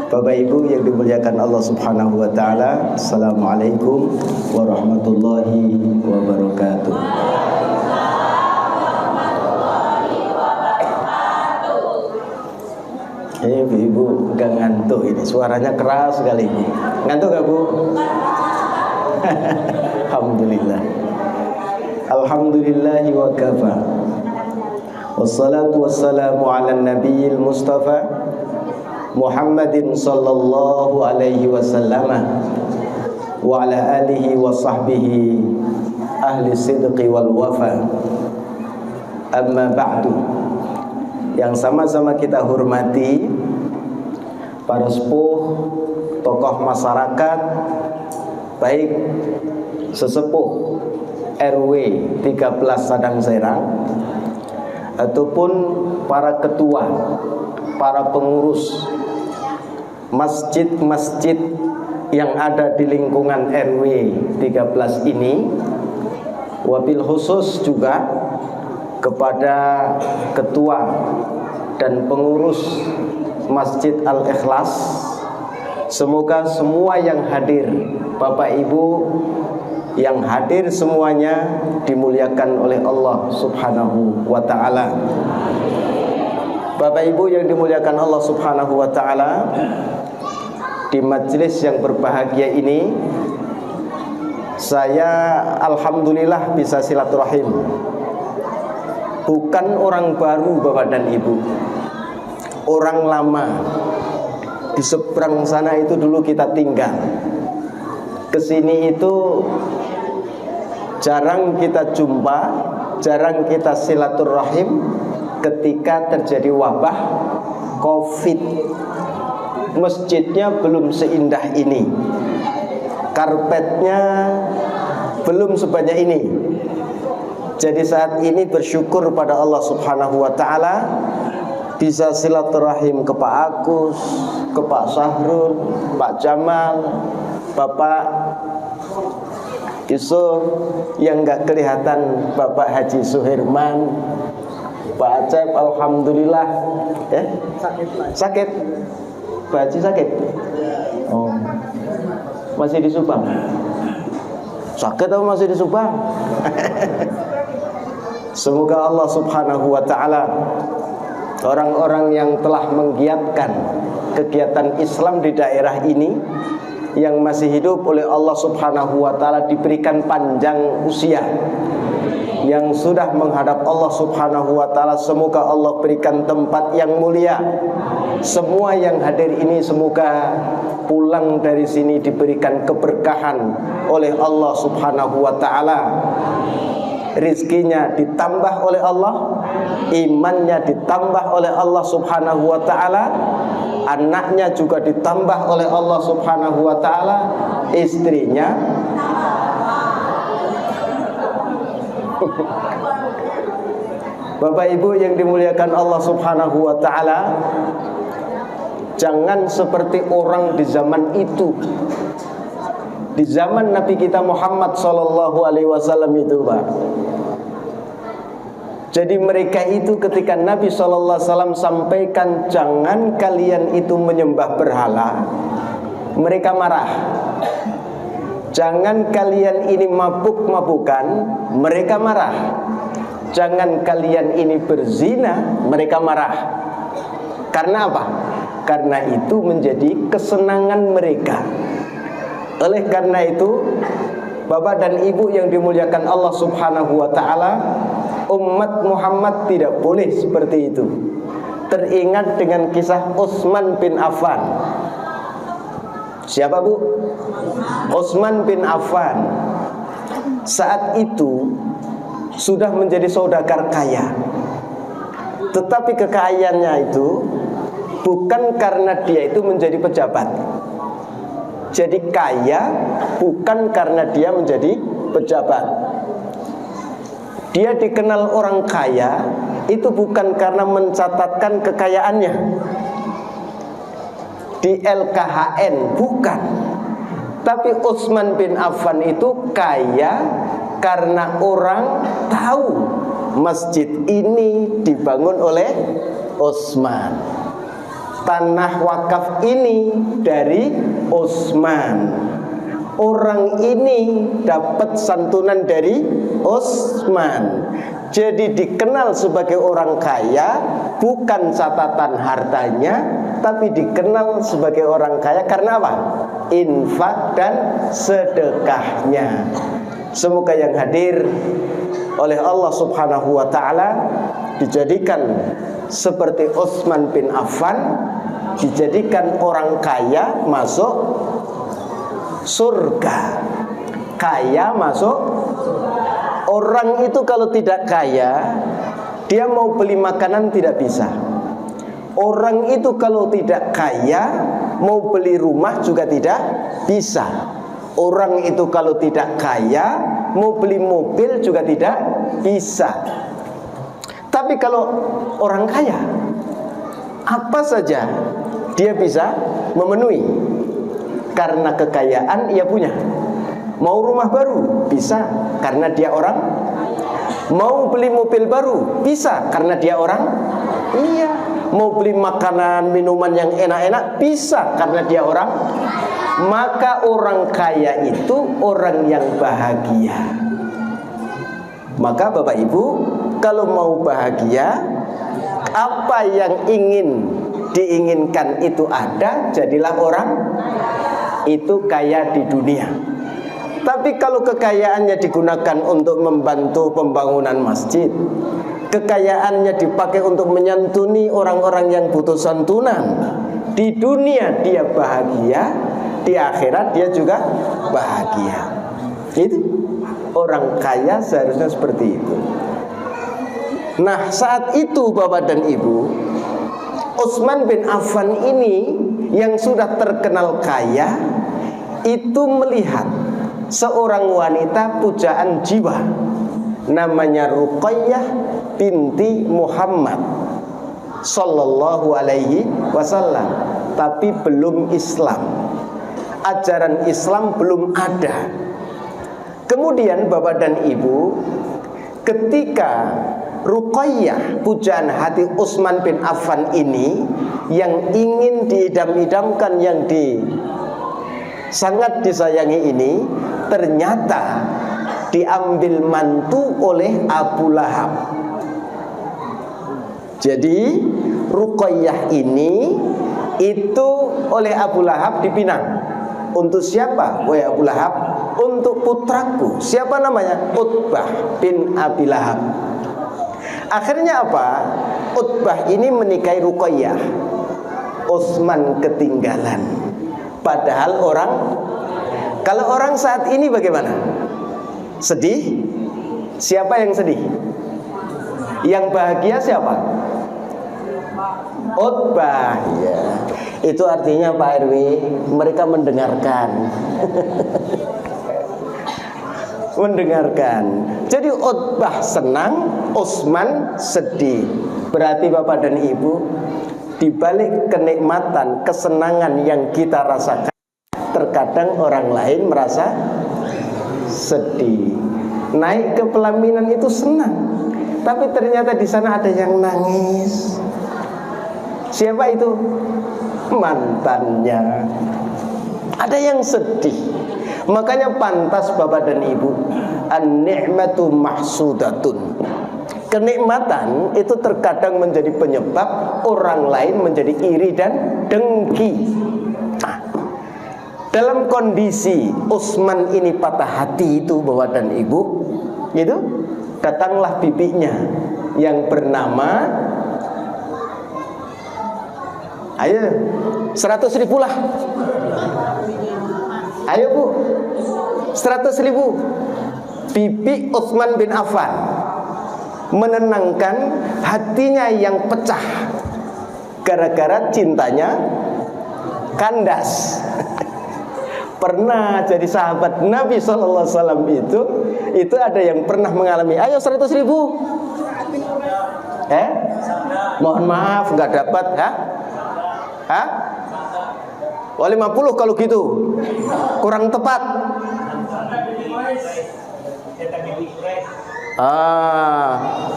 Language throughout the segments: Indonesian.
Bapak Ibu yang dimuliakan Allah Subhanahu wa taala, Assalamualaikum warahmatullahi wabarakatuh. Ibu gak ngantuk ini, suaranya keras sekali ini. Ngantuk gak Bu? Alhamdulillah. Alhamdulillahi wa kafa. Wassalatu wassalamu ala nabiyil mustafa Muhammadin sallallahu alaihi wasallam wa ala alihi wa sahbihi ahli sidqi wal wafa. Amma ba'du. Yang sama-sama kita hormati para sepuh, tokoh masyarakat, baik sesepuh RW 13 Sadang Serang ataupun para ketua, para pengurus masjid-masjid yang ada di lingkungan RW 13 ini, wabil khusus juga kepada ketua dan pengurus Masjid Al-Ikhlas. Semoga semua yang hadir, Bapak Ibu yang hadir semuanya dimuliakan oleh Allah Subhanahu wa ta'ala. Bapak Ibu yang dimuliakan Allah Subhanahu wa ta'ala, di majelis yang berbahagia ini saya alhamdulillah bisa silaturahim. Bukan orang baru Bapak dan Ibu, orang lama. Di seberang sana itu dulu kita tinggal. Kesini itu jarang kita jumpa, jarang kita silaturahim ketika terjadi wabah COVID. Masjidnya belum seindah ini, karpetnya belum sebanyak ini. Jadi saat ini bersyukur pada Allah Subhanahu wa ta'ala bisa silaturahim ke Pak Agus, ke Pak Sahrul, Pak Jamal, Bapak Yusuf, yang gak kelihatan Bapak Haji Suherman, Pak Acep, alhamdulillah ya? Sakit? Pak Haji sakit? Oh, masih di Subang? Sakit atau masih di Subang? Semoga Allah Subhanahu wa ta'ala, orang-orang yang telah menggiatkan kegiatan Islam di daerah ini, yang masih hidup oleh Allah Subhanahu wa ta'ala diberikan panjang usia, yang sudah menghadap Allah Subhanahu wa ta'ala, semoga Allah berikan tempat yang mulia. Semua yang hadir ini semoga pulang dari sini diberikan keberkahan oleh Allah Subhanahu wa ta'ala. Rizkinya ditambah oleh Allah, imannya ditambah oleh Allah Subhanahu wa ta'ala, anaknya juga ditambah oleh Allah Subhanahu wa ta'ala, istrinya Bapak Ibu yang dimuliakan Allah Subhanahu wa ta'ala, jangan seperti orang di zaman itu, di zaman Nabi kita Muhammad sallallahu alaihi wasallam itu, Pak. Jadi mereka itu ketika Nabi sallallahu alaihi wasallam sampaikan jangan kalian itu menyembah berhala, mereka marah. Jangan kalian ini mabuk-mabukan, mereka marah. Jangan kalian ini berzina, mereka marah. Karena apa? Karena itu menjadi kesenangan mereka. Oleh karena itu, Bapak dan Ibu yang dimuliakan Allah Subhanahu wa ta'ala, umat Muhammad tidak boleh seperti itu. Teringat dengan kisah Utsman bin Affan. Siapa Bu? Utsman bin Affan. Saat itu sudah menjadi saudagar kaya. Tetapi kekayaannya itu bukan karena dia itu menjadi pejabat. Jadi kaya bukan karena dia menjadi pejabat. Dia dikenal orang kaya itu bukan karena mencatatkan kekayaannya di LKHN, bukan. Tapi Utsman bin Affan itu kaya karena orang tahu masjid ini dibangun oleh Utsman. tanah wakaf ini dari Utsman. Orang ini dapat santunan dari Utsman. Jadi dikenal sebagai orang kaya, bukan catatan hartanya, tapi dikenal sebagai orang kaya karena apa? Infak dan sedekahnya. Semoga yang hadir oleh Allah Subhanahu wa ta'ala dijadikan seperti Utsman bin Affan, dijadikan orang kaya masuk surga. Kaya masuk. Orang itu kalau tidak kaya, dia mau beli makanan tidak bisa. Orang itu kalau tidak kaya, mau beli rumah juga tidak bisa. Orang itu kalau tidak kaya, mau beli mobil juga tidak bisa. Tapi kalau orang kaya, apa saja dia bisa memenuhi. Karena kekayaan ia punya. Mau rumah baru bisa karena dia orang. Mau beli mobil baru bisa karena dia orang. Iya. Mau beli makanan, minuman yang enak-enak bisa karena dia orang. Maka orang kaya itu orang yang bahagia. Maka Bapak Ibu, kalau mau bahagia, apa yang diinginkan itu ada, jadilah orang itu kaya di dunia. Tapi kalau kekayaannya digunakan untuk membantu pembangunan masjid, kekayaannya dipakai untuk menyantuni orang-orang yang butuh santunan, di dunia dia bahagia, di akhirat dia juga bahagia. Itu orang kaya seharusnya seperti itu. Nah, saat itu Bapak dan Ibu, Utsman bin Affan ini yang sudah terkenal kaya itu melihat seorang wanita pujaan jiwa namanya Ruqayyah binti Muhammad sallallahu alaihi wasallam, tapi belum Islam. Ajaran Islam belum ada. Kemudian Bapak dan Ibu, ketika Ruqayyah pujaan hati Utsman bin Affan ini yang ingin diidam-idamkan, yang sangat disayangi ini, ternyata diambil mantu oleh Abu Lahab. Jadi Ruqayyah ini itu oleh Abu Lahab dipinang. Untuk siapa? Wahai Abu Lahab, untuk putraku. Siapa namanya? Utbah bin Abi Lahab. Akhirnya apa? Utbah ini menikahi Ruqayyah. Utsman ketinggalan. Padahal kalau orang saat ini bagaimana? Sedih? Siapa yang sedih? Yang bahagia siapa? Utbah. Ya. Itu artinya Pak RW, mereka mendengarkan. Mendengarkan. Jadi Utbah senang, Utsman sedih. Berarti Bapak dan Ibu, di balik kenikmatan, kesenangan yang kita rasakan, terkadang orang lain merasa sedih. Naik ke pelaminan itu senang, tapi ternyata di sana ada yang nangis. Siapa itu? Mantannya. Ada yang sedih. Makanya pantas Bapak dan Ibu, an-ni'matu mahsudatun. Kenikmatan itu terkadang menjadi penyebab orang lain menjadi iri dan dengki. Nah, dalam kondisi Utsman ini patah hati itu Bapak dan Ibu, itu datanglah bibinya yang bernama, ayo 100.000 lah. Ayo Bu, 100.000. Bibi Utsman bin Affan menenangkan hatinya yang pecah gara-gara cintanya kandas. Pernah jadi sahabat Nabi SAW itu ada yang pernah mengalami. Ayo 100.000. Mohon maaf nggak dapat. Hah? 50 kalau gitu. Kurang tepat.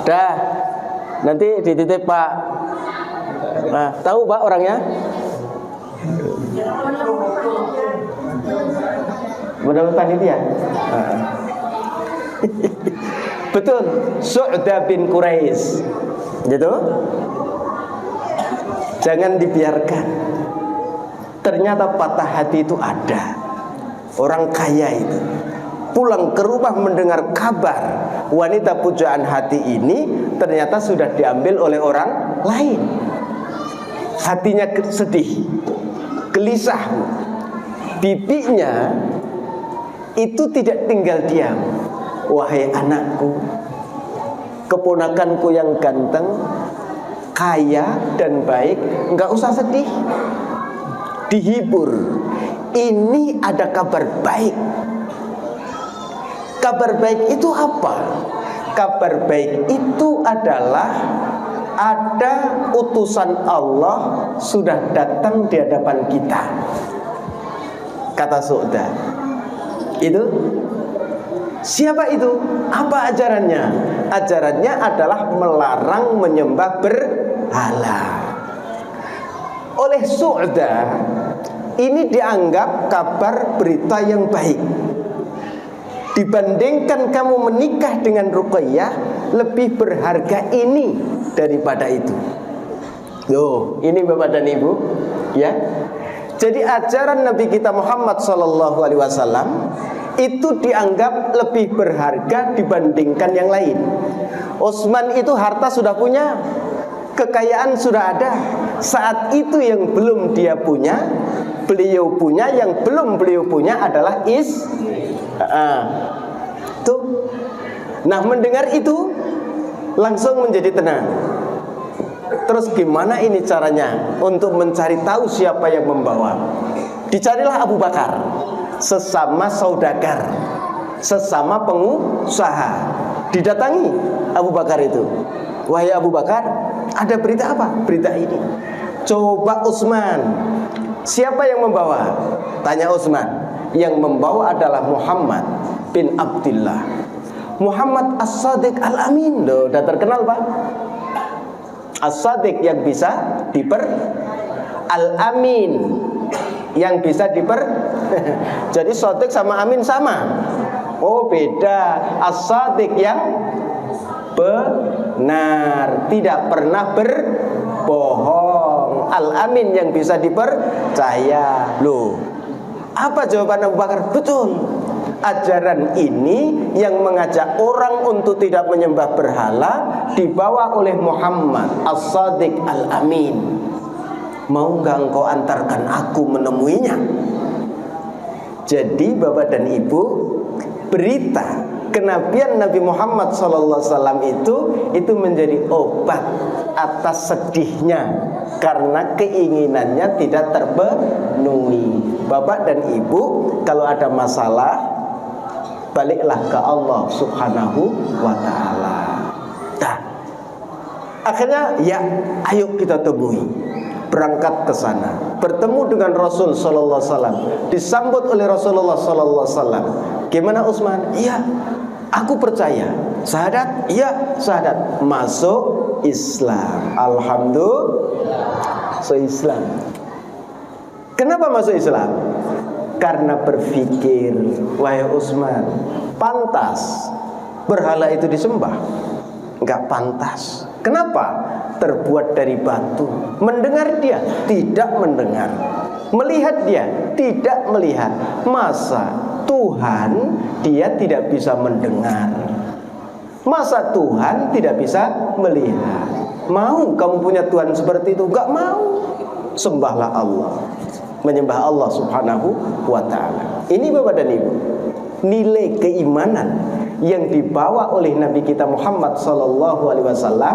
Dah. Nanti dititip Pak Nah, tahu Pak orangnya? Benar panitia. Betul, Su'dah bin Quraisy. Gitu. Jangan dibiarkan. Ternyata patah hati itu ada. Orang kaya itu pulang ke rumah mendengar kabar wanita pujaan hati ini ternyata sudah diambil oleh orang lain. Hatinya sedih, gelisah. Bibinya itu tidak tinggal diam. Wahai anakku, keponakanku yang ganteng, kaya dan baik, enggak usah sedih, dihibur. Ini ada kabar baik. Kabar baik itu apa? Kabar baik itu adalah ada utusan Allah sudah datang di hadapan kita. Kata Su'dah. Itu siapa itu? Apa ajarannya? Ajarannya adalah melarang menyembah berhala. Oleh Su'dah ini dianggap kabar berita yang baik. Dibandingkan kamu menikah dengan Ruqayyah, lebih berharga ini daripada itu. Loh, ini Bapak dan Ibu, ya. Jadi ajaran Nabi kita Muhammad SAW itu dianggap lebih berharga dibandingkan yang lain. Utsman itu harta sudah punya, kekayaan sudah ada. Saat itu yang belum dia punya, beliau punya. Yang belum beliau punya adalah tuh. Nah, mendengar itu langsung menjadi tenang. Terus gimana ini caranya untuk mencari tahu siapa yang membawa? Dicarilah Abu Bakar, sesama saudagar, sesama pengusaha. Didatangi Abu Bakar itu. Wahai Abu Bakar, ada berita apa? Berita ini. Coba Utsman, siapa yang membawa? Tanya Utsman. Yang membawa adalah Muhammad bin Abdullah, Muhammad As-Sadiq Al-Amin. Udah terkenal Pak, As-Sadiq yang bisa Al-Amin yang bisa jadi Sadiq sama Amin sama. Oh beda. As-Sadiq yang benar, tidak pernah berbohong. Al-Amin yang bisa dipercaya. Loh, apa jawaban Abu Bakar? Betul. Ajaran ini yang mengajak orang untuk tidak menyembah berhala dibawa oleh Muhammad As-Sadiq Al-Amin. Mau gak engkau antarkan aku menemuinya? Jadi Bapak dan Ibu, berita kenabian Nabi Muhammad SAW itu menjadi obat atas sedihnya karena keinginannya tidak terpenuhi. Bapak dan Ibu, kalau ada masalah, baliklah ke Allah Subhanahu wa ta'ala. Nah, akhirnya ya, ayo kita temui. Berangkat ke sana, bertemu dengan Rasul sallallahu alaihi wasallam, disambut oleh Rasulullah sallallahu alaihi wasallam. Gimana Utsman? Iya, aku percaya. Syahadat? Iya, syahadat. Masuk Islam. Alhamdulillah, masuk Islam. Kenapa masuk Islam? Karena berpikir, wahai Utsman, pantas berhala itu disembah? Enggak pantas. Kenapa? Terbuat dari batu. Mendengar dia tidak mendengar, melihat dia tidak melihat. Masa Tuhan dia tidak bisa mendengar? Masa Tuhan tidak bisa melihat? Mau kamu punya Tuhan seperti itu? Enggak mau. Sembahlah Allah, menyembah Allah Subhanahu wa ta'ala. Ini Bapak dan Ibu, nilai keimanan yang dibawa oleh Nabi kita Muhammad SAW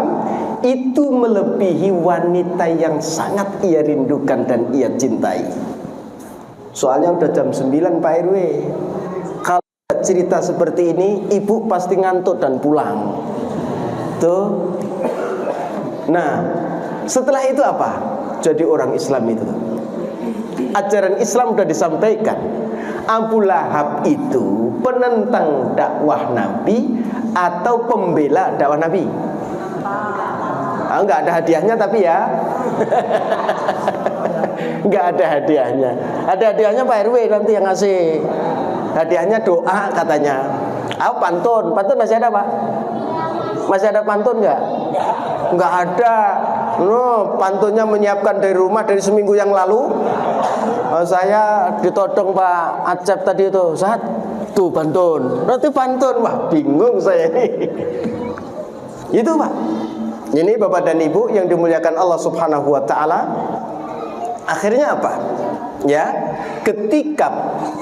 itu melebihi wanita yang sangat ia rindukan dan ia cintai. Soalnya udah jam 9 Pak RW. Kalau cerita seperti ini, ibu pasti ngantuk dan pulang. Tuh. Nah, setelah itu apa? Jadi orang Islam itu. Ajaran Islam sudah disampaikan. Abu Lahab itu penentang dakwah Nabi atau pembela dakwah Nabi? Enggak ada hadiahnya tapi ya Nggak ada hadiahnya. Ada hadiahnya Pak RW nanti yang ngasih. Hadiahnya doa katanya. Pantun masih ada Pak? Masih ada pantun nggak? Nggak ada. Pantunnya menyiapkan dari rumah dari seminggu yang lalu. Saya ditodong Pak Acep tadi itu, saat tuh pantun, nanti pantun, wah bingung saya ini. Itu Pak. Ini Bapak dan Ibu yang dimuliakan Allah Subhanahu wa taala. Akhirnya apa? Ya, ketika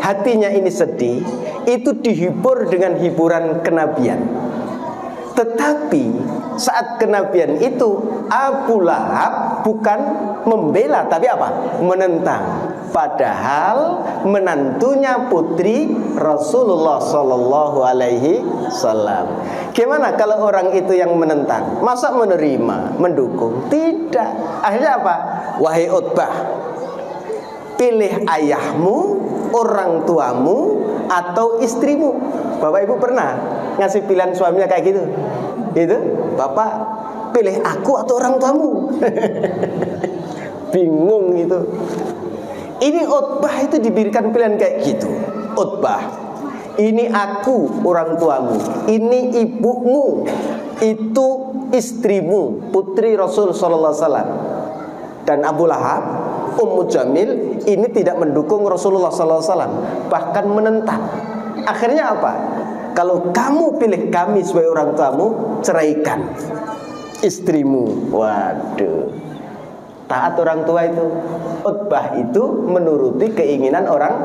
hatinya ini sedih, itu dihibur dengan hiburan kenabian. Tetapi saat kenabian itu Abu Lahab bukan membela, tapi apa? Menentang. Padahal menantunya putri Rasulullah Sallallahu Alaihi Wasallam. Gimana kalau orang itu yang menentang? Masa menerima, mendukung? Tidak. Akhirnya apa? Wahai Utbah, pilih ayahmu, orang tuamu, atau istrimu. Bapak Ibu pernah ngasih pilihan suaminya kayak gitu? Itu, Bapak pilih aku atau orang tuamu? Bingung gitu. Ini Utbah itu diberikan pilihan kayak gitu. Utbah, ini aku orang tuamu, ini ibumu, itu istrimu, putri Rasul Sallallahu Alaihi Wasallam. Dan Abu Lahab, Ummu Jamil ini tidak mendukung Rasulullah Sallallahu Alaihi Wasallam, bahkan menentang. Akhirnya apa? Kalau kamu pilih kami sebagai orang tuamu, ceraikan istrimu. Waduh, taat orang tua itu. Utbah itu menuruti keinginan orang.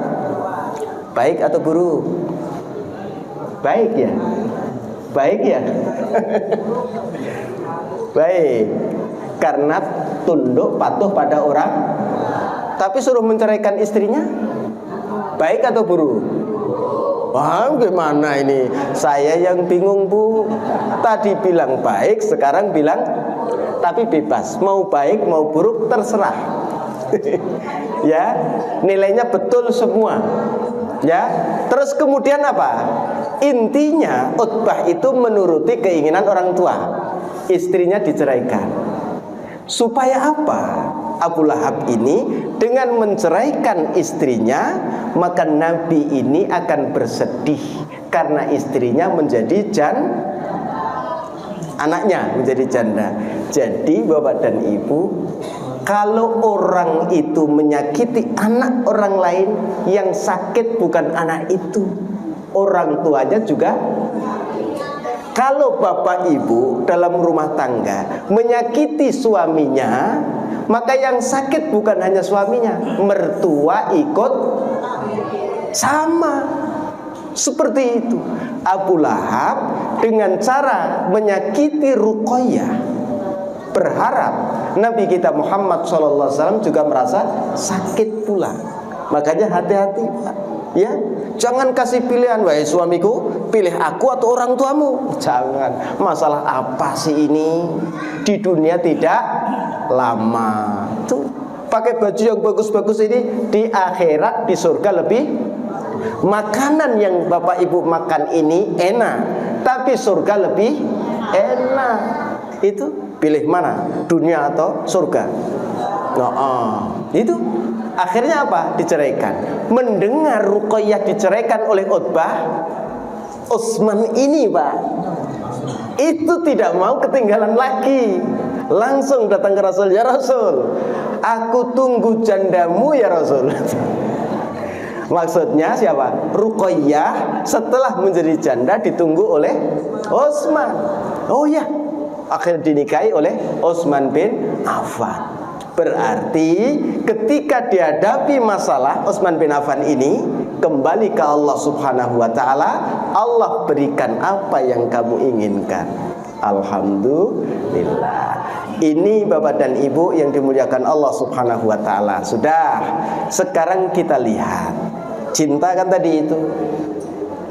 Baik atau buruk? Baik ya? Baik ya? Baik. Karena tunduk patuh pada orang. Tapi suruh menceraikan istrinya, baik atau buruk? Wah, gimana ini? Saya yang bingung Bu. Tadi bilang baik, sekarang bilang tapi bebas. Mau baik, mau buruk terserah. Ya, nilainya betul semua. Ya, terus kemudian apa? Intinya Utbah itu menuruti keinginan orang tua. Istrinya diceraikan. Supaya apa? Abu Lahab ini dengan menceraikan istrinya, maka Nabi ini akan bersedih karena istrinya menjadi anaknya menjadi janda. Jadi Bapak dan Ibu, kalau orang itu menyakiti anak orang lain, yang sakit bukan anak itu, orang tuanya juga. Kalau bapak ibu dalam rumah tangga menyakiti suaminya, maka yang sakit bukan hanya suaminya, mertua ikut sama. Seperti itu Abu Lahab dengan cara menyakiti Ruqayyah, berharap Nabi kita Muhammad SAW juga merasa sakit pula. Makanya hati-hati Pak, ya, jangan kasih pilihan, wahai suamiku, pilih aku atau orang tuamu. Jangan. Masalah apa sih ini? Di dunia tidak lama. Tuh, pakai baju yang bagus-bagus ini, di akhirat di surga lebih. Makanan yang bapak ibu makan ini enak, tapi surga lebih enak. Itu pilih mana? Dunia atau surga? Itu akhirnya apa? Diceraikan. Mendengar Ruqayyah diceraikan oleh Utbah, Utsman ini Pak, itu tidak mau ketinggalan lagi. Langsung datang ke Rasul, ya Rasul, aku tunggu jandamu ya Rasul. Maksudnya siapa? Ruqayyah setelah menjadi janda ditunggu oleh Utsman. Oh ya, akhirnya dinikahi oleh Utsman bin Affan. Berarti ketika dihadapi masalah, Utsman bin Affan ini kembali ke Allah Subhanahu wa taala, Allah berikan apa yang kamu inginkan. Alhamdulillah. Ini Bapak dan Ibu yang dimuliakan Allah Subhanahu wa taala. Sudah, sekarang kita lihat. Cinta kan tadi itu,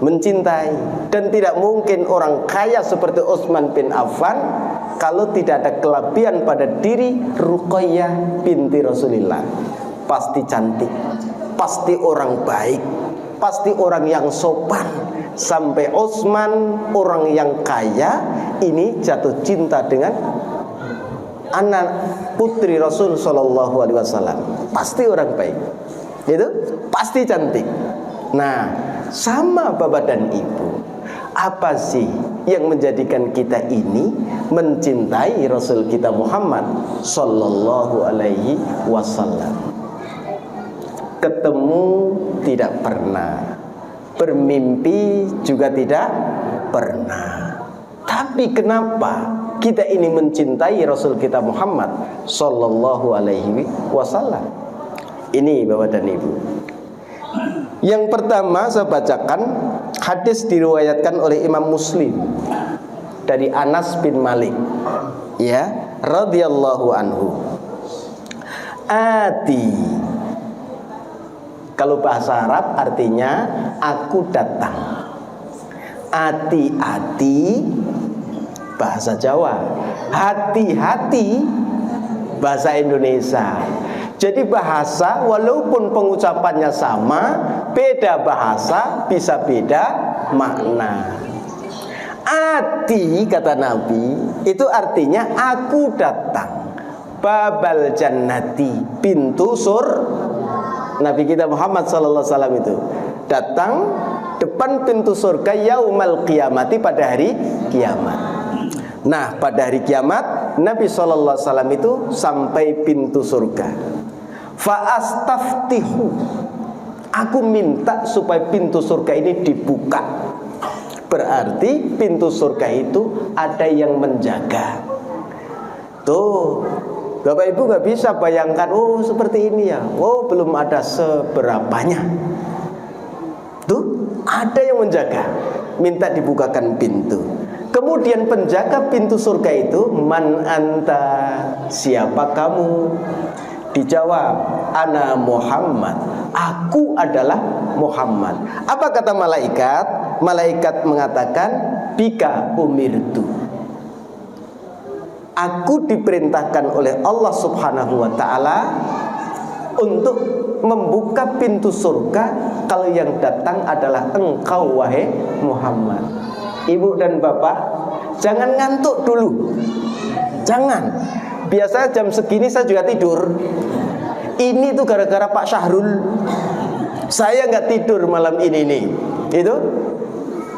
mencintai. Dan tidak mungkin orang kaya seperti Utsman bin Affan kalau tidak ada kelebihan pada diri Ruqayyah binti Rasulillah. Pasti cantik, pasti orang baik, pasti orang yang sopan. Sampai Utsman, orang yang kaya ini jatuh cinta dengan anak putri Rasul Shallallahu Alaihi Wasallam, pasti orang baik, itu pasti cantik. Nah, sama bapak dan ibu, apa sih yang menjadikan kita ini mencintai Rasul kita Muhammad Shallallahu Alaihi Wasallam? Ketemu tidak pernah, bermimpi juga tidak pernah. Tapi kenapa kita ini mencintai Rasul kita Muhammad Sallallahu Alaihi Wasallam? Ini Bapak dan Ibu. Yang pertama saya bacakan hadis diriwayatkan oleh Imam Muslim dari Anas bin Malik, ya, radhiyallahu anhu. Ati, kalau bahasa Arab artinya aku datang. Ati-ati bahasa Jawa, hati-hati bahasa Indonesia. Jadi bahasa walaupun pengucapannya sama, beda bahasa bisa beda makna. Ati kata Nabi itu artinya aku datang. Babal jannati, pintu Nabi kita Muhammad sallallahu alaihi wasallam itu datang depan pintu surga yaumal qiyamati, pada hari kiamat. Nah, pada hari kiamat Nabi sallallahu alaihi wasallam itu sampai pintu surga. Fa astaftihu, aku minta supaya pintu surga ini dibuka. Berarti pintu surga itu ada yang menjaga. Tuh, Bapak Ibu gak bisa bayangkan, oh seperti ini ya, oh belum ada seberapanya. Tuh, ada yang menjaga, minta dibukakan pintu. Kemudian penjaga pintu surga itu, man anta, siapa kamu? Dijawab, ana Muhammad, aku adalah Muhammad. Apa kata malaikat? Malaikat mengatakan, bika umirtu, aku diperintahkan oleh Allah Subhanahu wa ta'ala untuk membuka pintu surga kalau yang datang adalah engkau wahai Muhammad. Ibu dan bapak, jangan ngantuk dulu. Jangan. Biasanya jam segini saya juga tidur. Ini tuh gara-gara Pak Syahrul, saya nggak tidur malam ini nih. Itu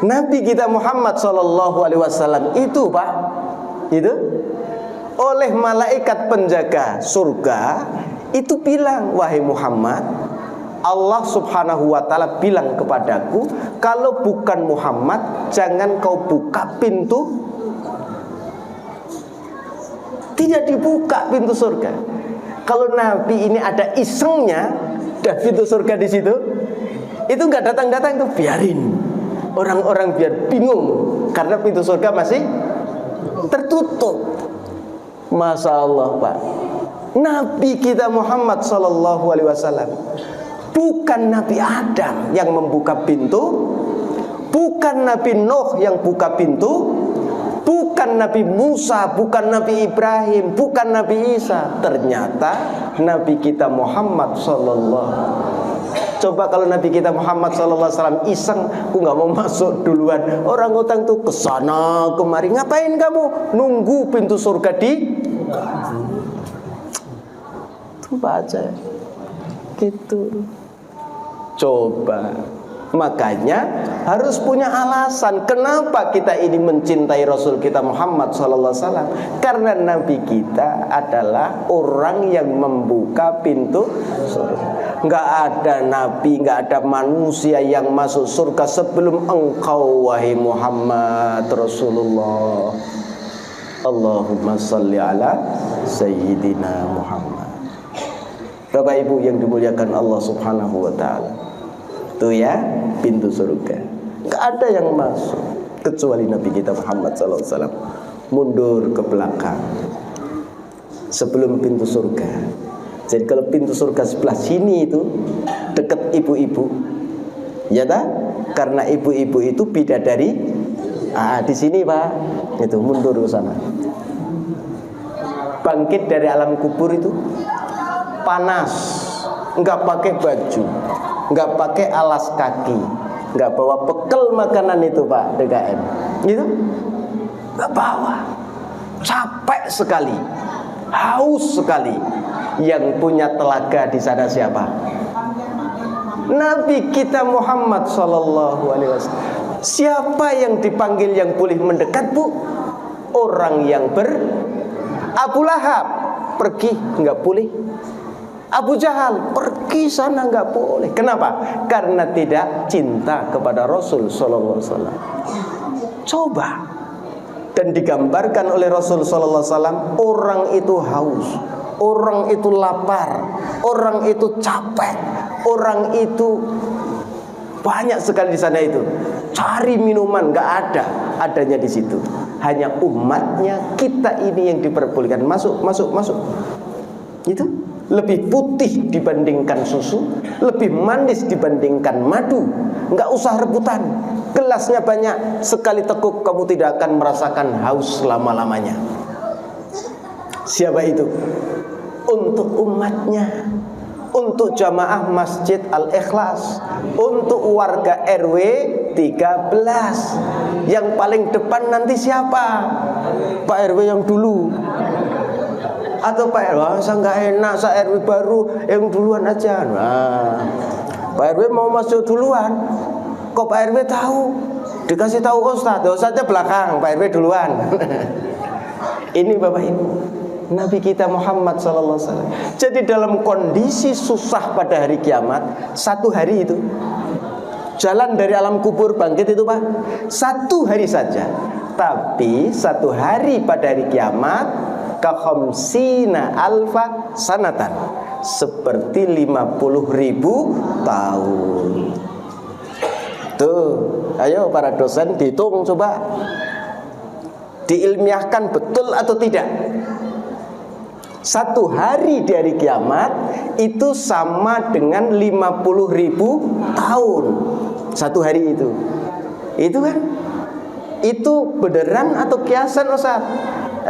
Nabi kita Muhammad Sallallahu Alaihi Wasallam itu Pak, itu oleh malaikat penjaga surga itu bilang, wahai Muhammad, Allah Subhanahu wa ta'ala bilang kepadaku, kalau bukan Muhammad jangan kau buka pintu. Tidak dibuka pintu surga. Kalau Nabi ini ada isengnya, dah pintu surga di situ, itu nggak datang-datang, itu biarin orang-orang biar bingung karena pintu surga masih tertutup. Masya Allah Pak, Nabi kita Muhammad Sallallahu Alaihi Wasallam bukan Nabi Adam yang membuka pintu, bukan Nabi Nuh yang buka pintu, bukan Nabi Musa, bukan Nabi Ibrahim, bukan Nabi Isa. Ternyata Nabi kita Muhammad Sallallahu. Coba kalau Nabi kita Muhammad Sallallahu Alaihi Wasallam iseng, aku nggak mau masuk duluan. Orang utang tuh kesana kemari, ngapain kamu? Nunggu pintu surga di coba aja gitu. Coba. Makanya harus punya alasan kenapa kita ini mencintai Rasul kita Muhammad SAW. Karena Nabi kita adalah orang yang membuka pintu surga. Nggak ada Nabi, nggak ada manusia yang masuk surga sebelum engkau wahai Muhammad Rasulullah. Allahumma salli ala Sayyidina Muhammad. Bapak Ibu yang dimuliakan Allah Subhanahu wa ta'ala, itu ya pintu surga. Gak ada yang masuk kecuali Nabi kita Muhammad SAW. Mundur ke belakang sebelum pintu surga. Jadi kalau pintu surga sebelah sini itu dekat ibu-ibu, ya tak? Karena ibu-ibu itu bidadari. Di sini Pak, itu mundur ke sana. Bangkit dari alam kubur itu panas, nggak pakai baju, nggak pakai alas kaki, nggak bawa bekal makanan itu Pak DKM, gitu, nggak bawa, capek sekali. haus sekali. Yang punya telaga di sana siapa? Nabi kita Muhammad sallallahu alaihi wasallam. Siapa yang dipanggil yang boleh mendekat, Bu? Orang yang Abu Lahab pergi, nggak boleh. Abu Jahal pergi sana, nggak boleh. Kenapa? Karena tidak cinta kepada Rasul sallallahu alaihi wasallam. Coba. Dan digambarkan oleh Rasul sallallahu alaihi wasallam, orang itu haus, orang itu lapar, orang itu capek, orang itu banyak sekali di sana itu. Cari minuman, nggak ada, adanya di situ. Hanya umatnya kita ini yang diperbolehkan masuk. Itu lebih putih dibandingkan susu, lebih manis dibandingkan madu. Nggak usah rebutan, gelasnya banyak, sekali teguk kamu tidak akan merasakan haus selama-lamanya. Siapa itu? Untuk umatnya, untuk jamaah Masjid Al-Ikhlas, untuk warga RW 13. Yang paling depan nanti siapa? Pak RW yang dulu. Atau Pak RW, saya nggak enak, saya RW baru, yang duluan aja. Nah, Pak RW mau masuk duluan, kok Pak RW tahu? Dikasih tahu Ustadznya belakang, Pak RW duluan. Ini Bapak Ibu, Nabi kita Muhammad SAW. Jadi dalam kondisi susah pada hari kiamat, satu hari itu, jalan dari alam kubur bangkit itu Pak, satu hari saja. Tapi satu hari pada hari kiamat, kakhamsina alfa sanatan, seperti 50.000 tahun. Tuh, ayo para dosen dihitung coba, diilmiahkan betul atau tidak. Satu hari di hari kiamat itu sama dengan 50.000 tahun. Satu hari itu. Itu kan? Itu beneran atau kiasan Ustaz?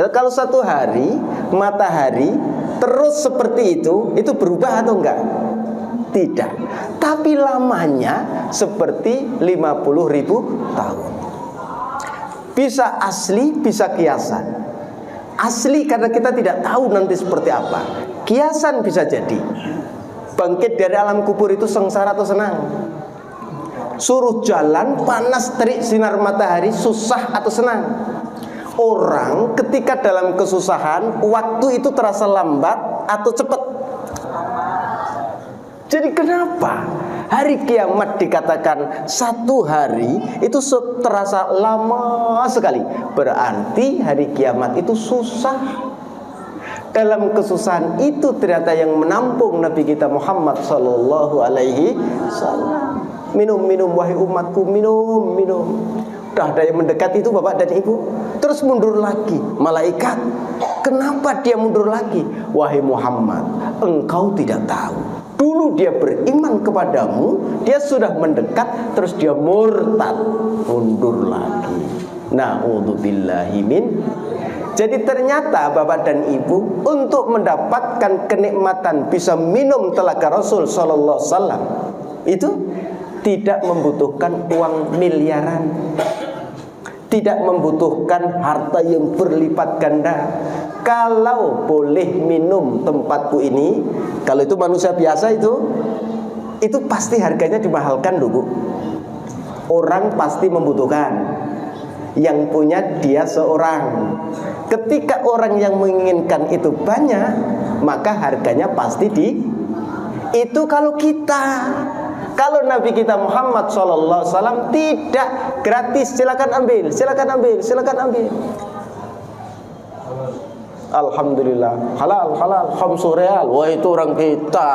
Kalau satu hari matahari terus seperti itu berubah atau enggak? Tidak. Tapi lamanya seperti 50.000 tahun. Bisa asli, bisa kiasan. Asli karena kita tidak tahu nanti seperti apa. Kiasan bisa jadi bangkit dari alam kubur itu sengsara atau senang. Suruh jalan panas terik sinar matahari, susah atau senang. Orang ketika dalam kesusahan, waktu itu terasa lambat atau cepat. Jadi kenapa hari kiamat dikatakan satu hari itu terasa lama sekali? Berarti hari kiamat itu susah. Dalam kesusahan itu ternyata yang menampung Nabi kita Muhammad sallallahu alaihi wasallam. Minum wahai umatku, minum. Udah ada yang mendekat itu Bapak dan Ibu, terus mundur lagi. Malaikat, kenapa dia mundur lagi? Wahai Muhammad, engkau tidak tahu. Dulu dia beriman kepadamu, dia sudah mendekat, terus dia murtad, mundur lagi. Na'udzubillahi min. Jadi ternyata Bapak dan Ibu, untuk mendapatkan kenikmatan bisa minum telaga Rasul sallallahu alaihi wasallam, itu tidak membutuhkan uang miliaran, tidak membutuhkan harta yang berlipat ganda. Kalau boleh minum tempatku ini, kalau itu manusia biasa itu pasti harganya dimahalkan dulu. Orang pasti membutuhkan, yang punya dia seorang. Ketika orang yang menginginkan itu banyak, maka harganya pasti itu kalau kita. Kalau Nabi kita Muhammad SAW tidak gratis, silakan ambil. Alhamdulillah, halal, khamsu real. Wah itu orang kita,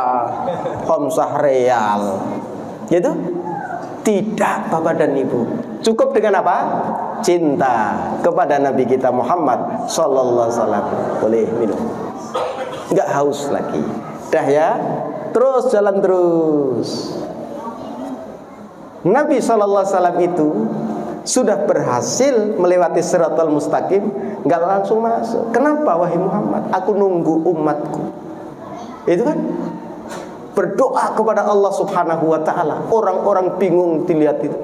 khamsah real. Gitu? Tidak Bapak dan Ibu. Cukup dengan apa? Cinta kepada Nabi kita Muhammad SAW. Boleh minum, nggak haus lagi. Dah ya, terus jalan terus. Nabi SAW itu sudah berhasil melewati Shiratal Mustaqim, nggak langsung masuk. Kenapa wahai Muhammad? Aku nunggu umatku. Itu kan berdoa kepada Allah Subhanahu wa ta'ala. Orang-orang bingung dilihat itu.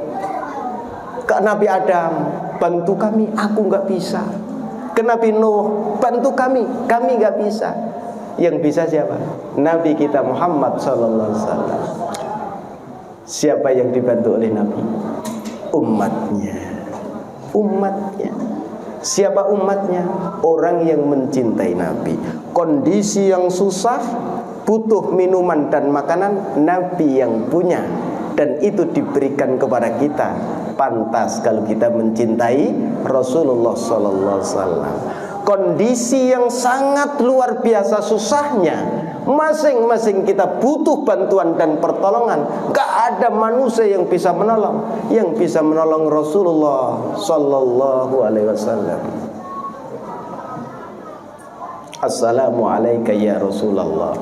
Kak Nabi Adam, bantu kami, aku nggak bisa. ke Nabi Nuh, bantu kami nggak bisa. Yang bisa siapa? Nabi kita Muhammad sallallahu alaihi wasallam. Siapa yang dibantu oleh Nabi? Umatnya. Siapa umatnya? Orang yang mencintai Nabi. Kondisi yang susah, butuh minuman dan makanan, Nabi yang punya, dan itu diberikan kepada kita. Pantas kalau kita mencintai Rasulullah sallallahu alaihi wasallam. Kondisi yang sangat luar biasa susahnya, masing-masing kita butuh bantuan dan pertolongan. Gak ada manusia yang bisa menolong. Yang bisa menolong Rasulullah sallallahu alaihi wasallam. Assalamualaikum ya Rasulullah.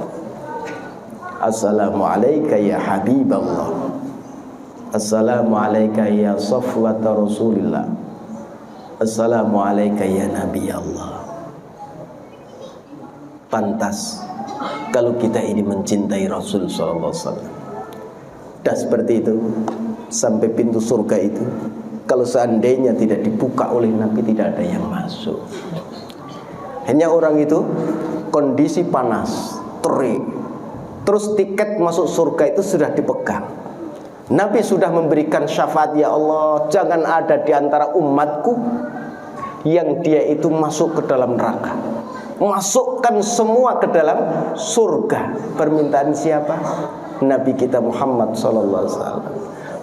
Assalamualaikum ya Habiballah. Assalamualaikum ya Safwata Rasulillah. Assalamualaikum ya Nabi Allah. Pantas kalau kita ini mencintai Rasul sallallahu alaihi wasallam. Dan seperti itu sampai pintu surga itu, kalau seandainya tidak dibuka oleh Nabi, tidak ada yang masuk. Hanya orang itu kondisi panas, terik, terus tiket masuk surga itu sudah dipegang. Nabi sudah memberikan syafaat, ya Allah, jangan ada di antara umatku yang dia itu masuk ke dalam neraka. Masukkan semua ke dalam surga. Permintaan siapa? Nabi kita Muhammad SAW.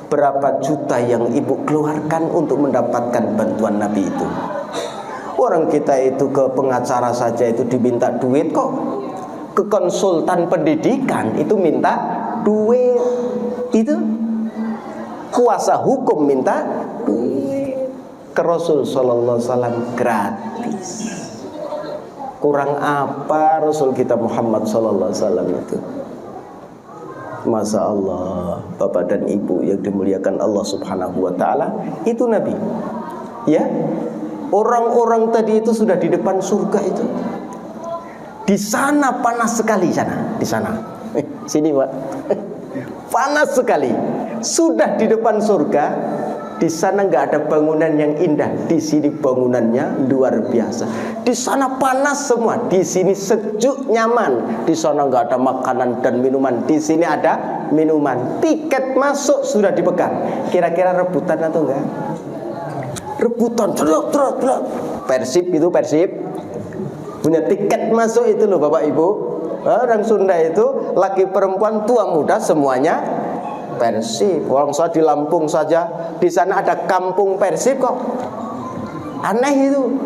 Berapa juta yang ibu keluarkan untuk mendapatkan bantuan Nabi itu? Orang kita itu ke pengacara saja itu diminta duit kok. Ke konsultan pendidikan itu minta duit. Itu kuasa hukum minta duit. Ke Rasul sallallahu alaihi wasallam gratis. Kurang apa Rasul kita Muhammad sallallahu alaihi wasallam itu? Masya Allah, Bapak dan Ibu yang dimuliakan Allah Subhanahu wa taala, itu Nabi. Ya. Orang-orang tadi itu sudah di depan surga itu. Di sana panas sekali sana, di sana. Sini, Pak. Panas sekali. Sudah di depan surga. Di sana nggak ada bangunan yang indah. Di sini bangunannya luar biasa. Di sana panas semua. Di sini sejuk nyaman. Di sana nggak ada makanan dan minuman. Di sini ada minuman. Tiket masuk sudah dipegang. Kira-kira rebutan atau enggak? Rebutan. Truk. Persib itu Persib. Punya tiket masuk itu loh Bapak Ibu. Orang Sunda itu laki perempuan tua muda semuanya Persib. Orang saya di Lampung saja, di sana ada kampung Persib kok. Aneh itu.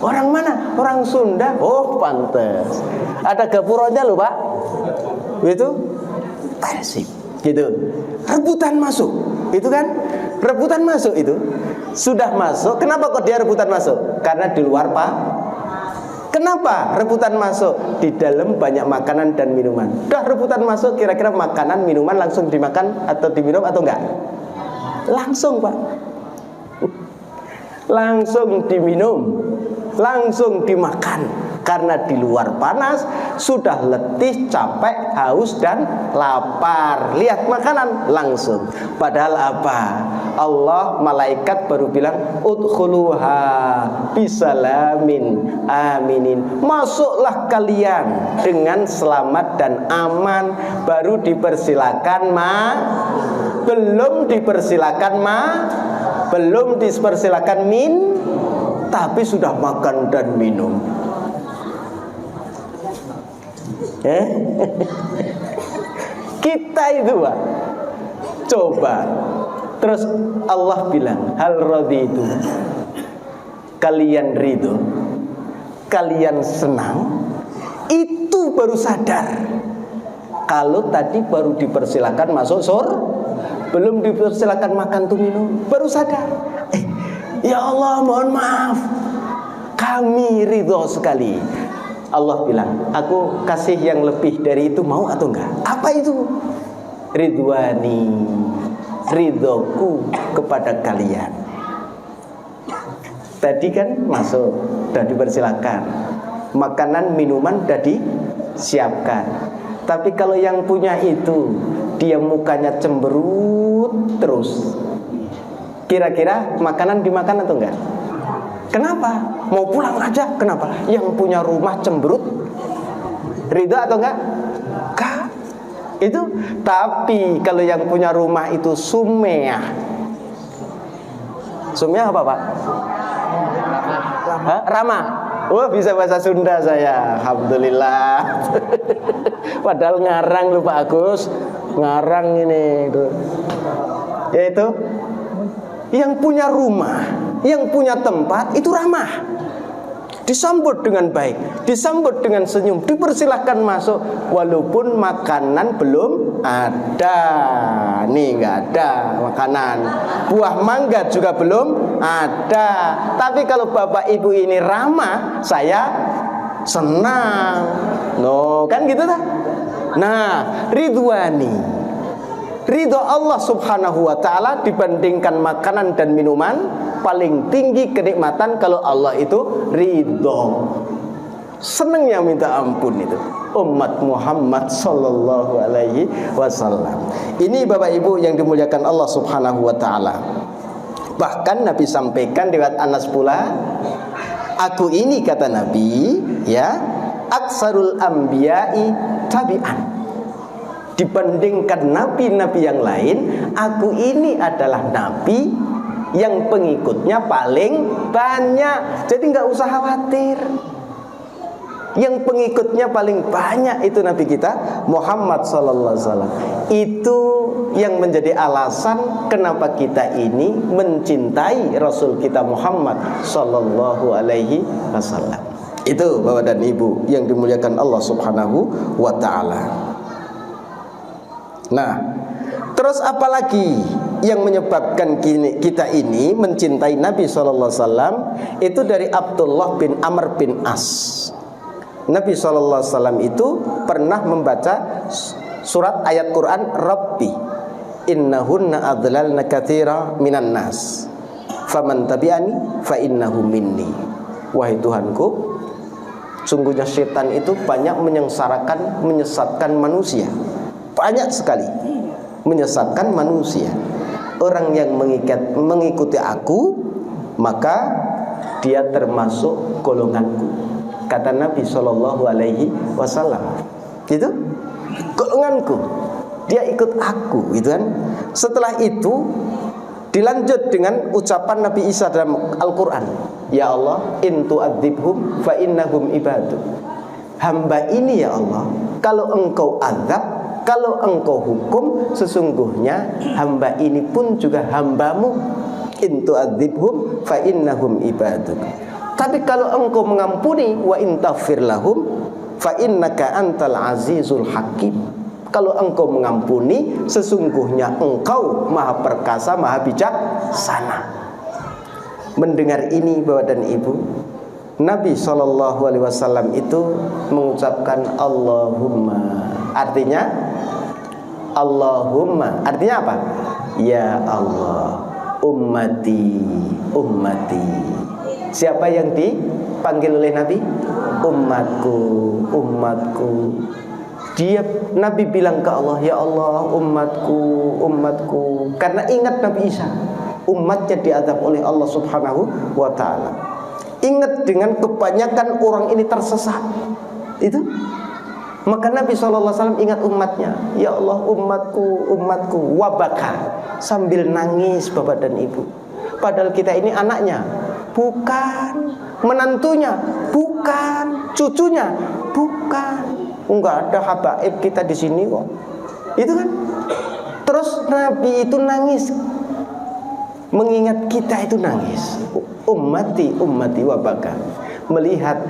Orang mana? Orang Sunda. Oh, pantes. Ada gapuronya loh, Pak. Itu Persib. Gitu. Rebutan masuk. Itu kan? Rebutan masuk itu. Sudah masuk. Kenapa kok dia rebutan masuk? Karena di luar, Pak. Kenapa rebutan masuk? Di dalam banyak makanan dan minuman. Dah rebutan masuk, kira-kira makanan, minuman langsung dimakan atau diminum atau enggak? Langsung, Pak. Langsung diminum, langsung dimakan. Karena di luar panas, sudah letih, capek, haus dan lapar. Lihat makanan langsung. Padahal apa? Allah, malaikat baru bilang udkhuluha bisalamin aminin. Masuklah kalian dengan selamat dan aman. Baru dipersilakan belum dipersilakan belum dipersilakan tapi sudah makan dan minum. Kita itu, Pak, coba. Terus Allah bilang, hal raditu, kalian ridho, kalian senang. Itu baru sadar. Kalau tadi baru dipersilakan masuk belum dipersilakan makan tuh minum, baru sadar. Ya Allah, mohon maaf, kami ridho sekali. Allah bilang, aku kasih yang lebih dari itu, mau atau enggak? Apa itu? Ridwani, ridhoku kepada kalian. Tadi kan masuk, sudah dipersilakan. Makanan, minuman sudah disiapkan. Tapi kalau yang punya itu, dia mukanya cemberut terus. Kira-kira makanan dimakan atau enggak? Kenapa? Mau pulang aja. Kenapa? Yang punya rumah cemberut, ridha atau enggak? Enggak. Itu. Tapi kalau yang punya rumah itu sumeah. Sumeah apa, Pak? Ramah. Oh, bisa bahasa Sunda saya. Alhamdulillah. Padahal ngarang lho Pak Agus. Ngarang ini itu. Yaitu yang punya rumah, yang punya tempat itu ramah. Disambut dengan baik, disambut dengan senyum, dipersilahkan masuk walaupun makanan belum ada. Nih nggak ada makanan, buah mangga juga belum ada. Tapi kalau bapak ibu ini ramah, saya senang. No, kan gitu tak? Nah, ridwani, ridho Allah subhanahu wa ta'ala dibandingkan makanan dan minuman, paling tinggi kenikmatan kalau Allah itu ridho. Senangnya minta ampun itu umat Muhammad sallallahu alaihi wasallam. Ini Bapak Ibu yang dimuliakan Allah subhanahu wa ta'ala. Bahkan Nabi sampaikan lewat Anas pula, aku ini kata Nabi, ya, aksarul anbiya'i tabi'an. Dibandingkan nabi-nabi yang lain, aku ini adalah nabi yang pengikutnya paling banyak. Jadi nggak usah khawatir. Yang pengikutnya paling banyak itu nabi kita Muhammad sallallahu alaihi wasallam. Itu yang menjadi alasan kenapa kita ini mencintai Rasul kita Muhammad sallallahu alaihi wasallam. Itu Bapak dan Ibu yang dimuliakan Allah subhanahu wa ta'ala. Nah, terus apalagi yang menyebabkan kita ini mencintai Nabi SAW? Itu dari Abdullah bin Amr bin As. Nabi SAW itu pernah membaca surat ayat Quran, Rabbi innahunna adlalna katsira minan nas faman tabi'ani fa innahu minni. Wahai Tuhanku, sungguhnya setan itu banyak menyengsarakan, menyesatkan manusia. Banyak sekali menyesatkan manusia. Orang yang mengikuti aku, maka dia termasuk golonganku, kata Nabi Shallallahu Alaihi Wasallam. Itu golonganku, dia ikut aku, gitu kan. Setelah itu dilanjut dengan ucapan Nabi Isa dalam Al-Quran, ya Allah, in tu'adzibhum fa innahum ibadu. Hamba ini ya Allah, kalau engkau azab, kalau engkau hukum, sesungguhnya hamba ini pun juga hambamu. In tu'adzibhum fa innahum ibaduk. Tapi kalau engkau mengampuni, wa in taghfir lahum fa innaka antal azizul hakim. Kalau engkau mengampuni, sesungguhnya engkau maha perkasa, maha bijaksana. Mendengar ini Bapak dan Ibu, Nabi SAW itu mengucapkan Allahumma. Artinya Allahumma, artinya apa? Ya Allah, ummati, ummati. Siapa yang dipanggil oleh Nabi? Umatku, umatku. Dia, Nabi bilang ke Allah, ya Allah, umatku, umatku. Karena ingat Nabi Isa, umatnya diazab oleh Allah subhanahu wa ta'ala. Ingat dengan kebanyakan orang ini tersesat. Itu. Maka Nabi SAW ingat umatnya, ya Allah, umatku, umatku. Wabaka, sambil nangis Bapak dan Ibu. Padahal kita ini anaknya, bukan. Menantunya, bukan. Cucunya, bukan. Enggak ada habaib kita di sini kok. Itu kan. Terus Nabi itu nangis, mengingat kita itu nangis. Ummati, ummati wabaka. Melihat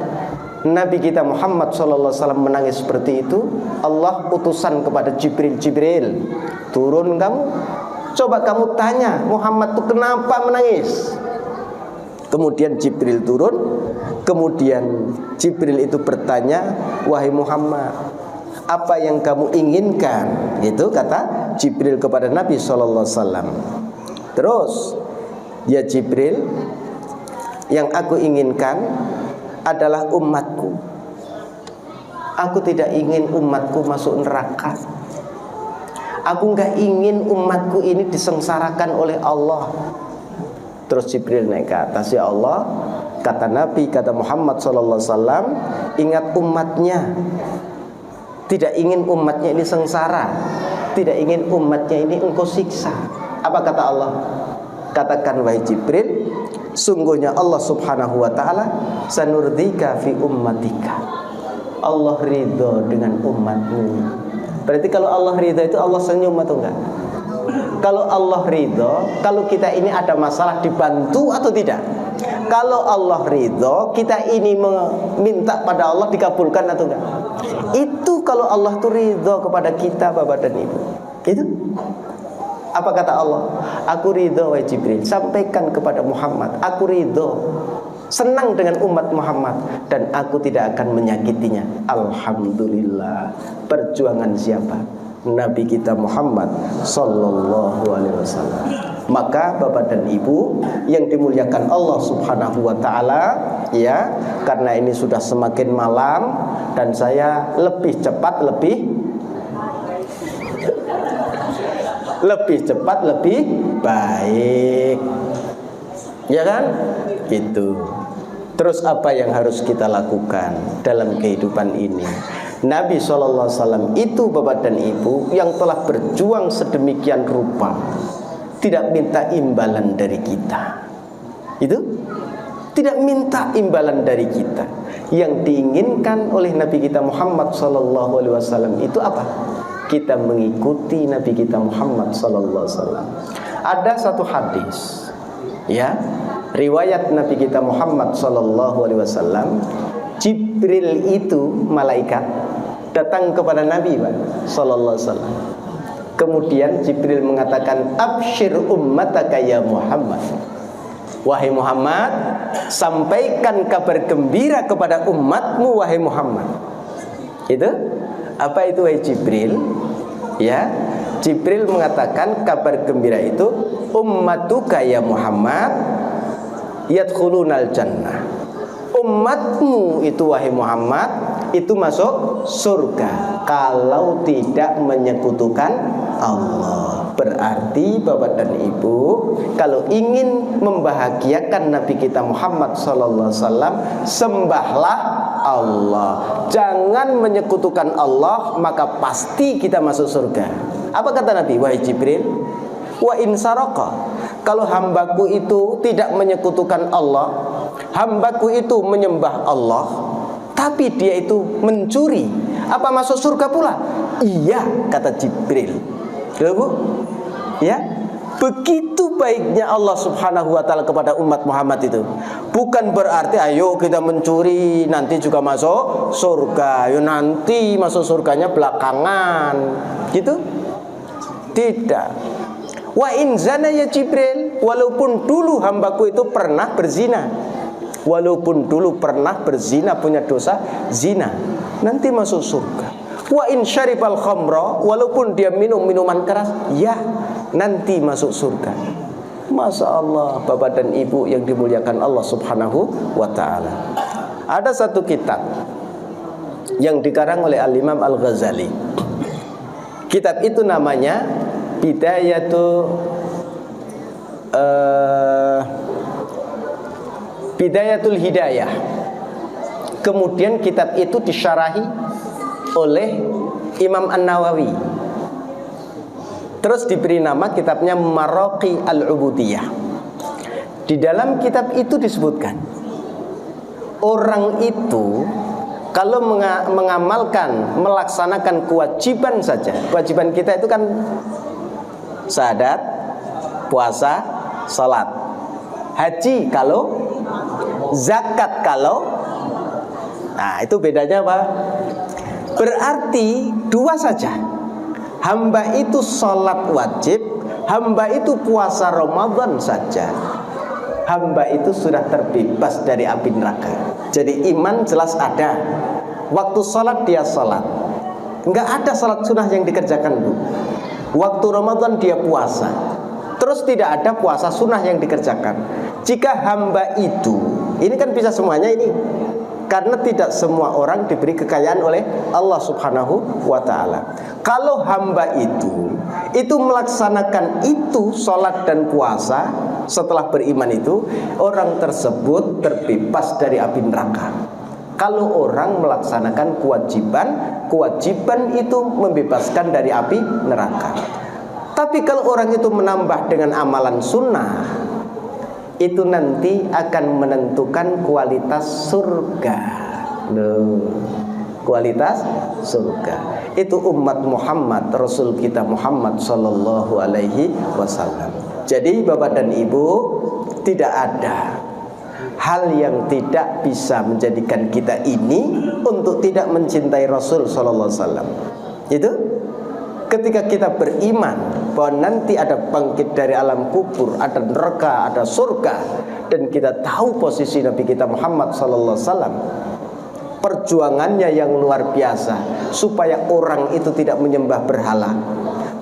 Nabi kita Muhammad SAW menangis seperti itu, Allah utusan kepada Jibril, Jibril, turun kamu, coba kamu tanya Muhammad itu kenapa menangis. Kemudian Jibril turun. Kemudian Jibril itu bertanya, wahai Muhammad, apa yang kamu inginkan? Itu kata Jibril kepada Nabi SAW. Terus, ya Jibril, yang aku inginkan adalah umatku. Aku tidak ingin umatku masuk neraka. Aku enggak ingin umatku ini disengsarakan oleh Allah. Terus Jibril naik ke atas, ya Allah, Kata Nabi, kata Muhammad sallallahu alaihi wasallam, ingat umatnya. Tidak ingin umatnya ini sengsara, tidak ingin umatnya ini engkau siksa. Apa kata Allah? Katakan wahai Jibril, sungguhnya Allah subhanahu wa ta'ala sanurdika fi ummatika. Allah ridho dengan umatmu. Berarti kalau Allah ridho itu Allah senyum atau enggak? Kalau Allah ridho, kalau kita ini ada masalah dibantu atau tidak? Kalau Allah ridho, kita ini meminta pada Allah dikabulkan atau enggak? Itu kalau Allah tuh ridho kepada kita, Bapak dan Ibu. Itu apa kata Allah? Aku ridho wahai Jibril, sampaikan kepada Muhammad, aku ridho, senang dengan umat Muhammad, dan aku tidak akan menyakitinya. Alhamdulillah. Perjuangan siapa? Nabi kita Muhammad sallallahu alaihi wasallam. Maka Bapak dan Ibu yang dimuliakan Allah subhanahu wa ta'ala, ya, karena ini sudah semakin malam dan saya lebih cepat lebih cepat lebih baik, ya kan? Itu. Terus apa yang harus kita lakukan dalam kehidupan ini? Nabi SAW itu, Bapak dan Ibu, yang telah berjuang sedemikian rupa, tidak minta imbalan dari kita. Itu tidak minta imbalan dari kita. Yang diinginkan oleh Nabi kita Muhammad SAW itu apa? Kita mengikuti Nabi kita Muhammad SAW. Ada satu hadis, ya, riwayat Nabi kita Muhammad SAW. Jibril itu malaikat datang kepada Nabi sallallahu alaihi wasallam. Kemudian Jibril mengatakan, "Absyir ummataka ya Muhammad." Wahai Muhammad, sampaikan kabar gembira kepada umatmu wahai Muhammad. Itu apa itu wahai Jibril? Ya, Jibril mengatakan kabar gembira itu, ummatuka ya Muhammad yadkhulunal jannah. Umatmu itu wahai Muhammad itu masuk surga kalau tidak menyekutukan Allah. Berarti Bapak dan Ibu, kalau ingin membahagiakan Nabi kita Muhammad SAW, sembahlah Allah, jangan menyekutukan Allah, maka pasti kita masuk surga. Apa kata Nabi? Wahai Jibril, wa in saraka, kalau hambaku itu tidak menyekutukan Allah, hambaku itu menyembah Allah, tapi dia itu mencuri, apa masuk surga pula? Iya, kata Jibril. Bu, ya, begitu baiknya Allah subhanahu wa ta'ala kepada umat Muhammad itu. Bukan berarti ayo kita mencuri nanti juga masuk surga, ayo nanti masuk surganya belakangan, gitu. Tidak. Wa in zana ya Jibril, walaupun dulu hambaku itu pernah berzina, walaupun dulu pernah berzina, punya dosa zina, nanti masuk surga. Wa in syaribal khamra, walaupun dia minum minuman keras, ya nanti masuk surga. Masya Allah, Bapak dan Ibu yang dimuliakan Allah subhanahu wa ta'ala. Ada satu kitab yang dikarang oleh Al-Imam Al-Ghazali. Kitab itu namanya Bidayatul Hidayah. Kemudian kitab itu disyarahi oleh Imam An-Nawawi. Terus diberi nama kitabnya Maraqi Al-Ubudiyah. Di dalam kitab itu disebutkan, orang itu kalau mengamalkan, melaksanakan kewajiban saja. Kewajiban kita itu kan syahadat, puasa, salat, haji kalau, zakat kalau. Nah, itu bedanya apa? Berarti dua saja. Hamba itu salat wajib, hamba itu puasa Ramadan saja. Hamba itu sudah terbebas dari api neraka. Jadi iman jelas ada. Waktu salat dia salat. Enggak ada salat sunnah yang dikerjakan, Bu. Waktu Ramadan dia puasa. Terus tidak ada puasa sunnah yang dikerjakan. Jika hamba itu, ini kan bisa semuanya ini, karena tidak semua orang diberi kekayaan oleh Allah subhanahu wa ta'ala. Kalau hamba itu melaksanakan itu, sholat dan puasa, setelah beriman itu, orang tersebut terbebas dari api neraka. Kalau orang melaksanakan kewajiban itu membebaskan dari api neraka. Tapi kalau orang itu menambah dengan amalan sunnah, itu nanti akan menentukan kualitas surga. Kualitas surga. Itu umat Muhammad, Rasul kita Muhammad sallallahu alaihi wasallam. Jadi Bapak dan Ibu, tidak ada hal yang tidak bisa menjadikan kita ini untuk tidak mencintai Rasul sallallahu alaihi wasallam. Itu ketika kita beriman bahwa nanti ada bangkit dari alam kubur, ada neraka, ada surga, dan kita tahu posisi Nabi kita Muhammad sallallahu alaihi wasallam, perjuangannya yang luar biasa supaya orang itu tidak menyembah berhala,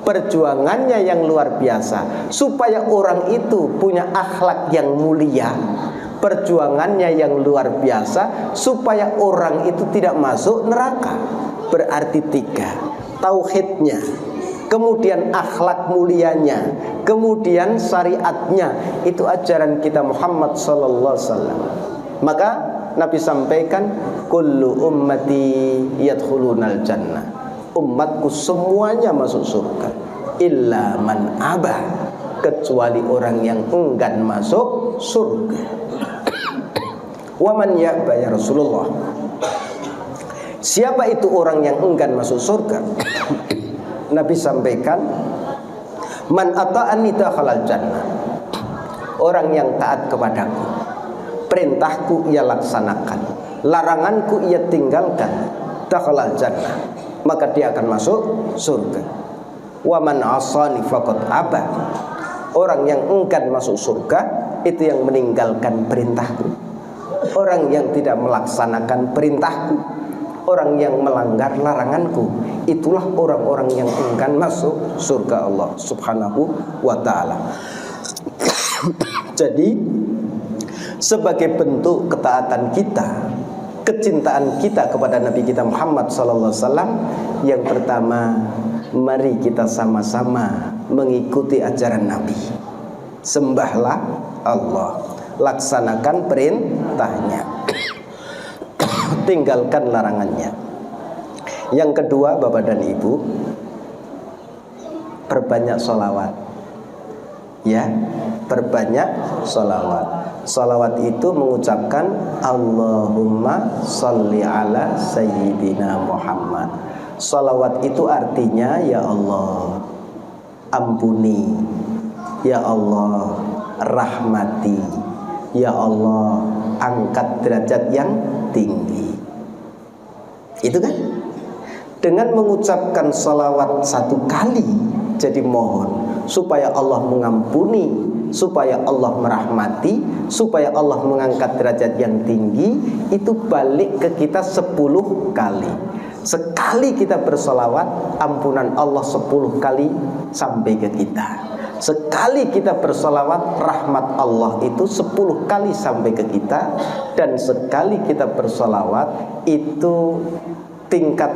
perjuangannya yang luar biasa supaya orang itu punya akhlak yang mulia, perjuangannya yang luar biasa supaya orang itu tidak masuk neraka. Berarti tiga: tauhidnya, kemudian akhlak mulianya, kemudian syariatnya. Itu ajaran kita Muhammad sallallahu alaihi wasallam. Maka Nabi sampaikan, kullu ummati yadkhulunal jannah, umatku semuanya masuk surga, illa man abah, kecuali orang yang enggan masuk surga. Wa man ya'ba ya Rasulullah, siapa itu orang yang enggan masuk surga? Nabi sampaikan, man ata'ani dakhalal jannah, orang yang taat kepadaku, perintahku ia laksanakan, laranganku ia tinggalkan, dakhalal jannah, maka dia akan masuk surga. Wa man asani faqad aba, orang yang enggan masuk surga itu yang meninggalkan perintahku, orang yang tidak melaksanakan perintahku, orang yang melanggar laranganku, itulah orang-orang yang enggan masuk surga Allah subhanahu wa ta'ala. Jadi sebagai bentuk ketaatan kita, kecintaan kita kepada Nabi kita Muhammad sallallahu alaihi wasallam, yang pertama, mari kita sama-sama mengikuti ajaran Nabi. Sembahlah Allah, laksanakan perintahnya, tinggalkan larangannya. Yang kedua, Bapak dan Ibu, perbanyak sholawat. Ya, perbanyak sholawat. Sholawat itu mengucapkan Allahumma sholli ala sayyidina Muhammad. Sholawat itu artinya, ya Allah ampuni, ya Allah rahmati, ya Allah angkat derajat yang tinggi. Itu kan? Dengan mengucapkan sholawat satu kali, jadi mohon supaya Allah mengampuni, supaya Allah merahmati, supaya Allah mengangkat derajat yang tinggi. Itu balik ke kita 10 kali. Sekali kita bersolawat, ampunan Allah 10 kali sampai ke kita. Sekali kita bersolawat, rahmat Allah itu 10 kali sampai ke kita. Dan sekali kita bersolawat, itu tingkat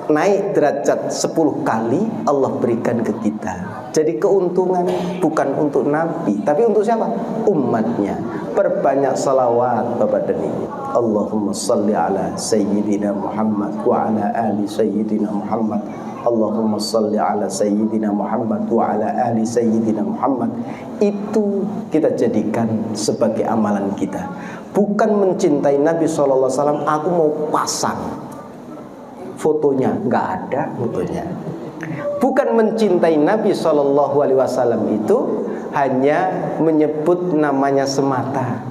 naik derajat 10 kali Allah berikan ke kita. Jadi keuntungan bukan untuk Nabi, tapi untuk siapa? Umatnya. Perbanyak salawat Bapak dan Ibu. Allahumma salli ala sayyidina Muhammad wa ala ali sayyidina Muhammad. Allahumma salli ala sayyidina Muhammad wa ala ali sayyidina Muhammad. Itu kita jadikan sebagai amalan kita. Bukan mencintai Nabi SAW, aku mau pasang fotonya, nggak ada fotonya. Bukan mencintai Nabi SAW itu hanya menyebut namanya semata,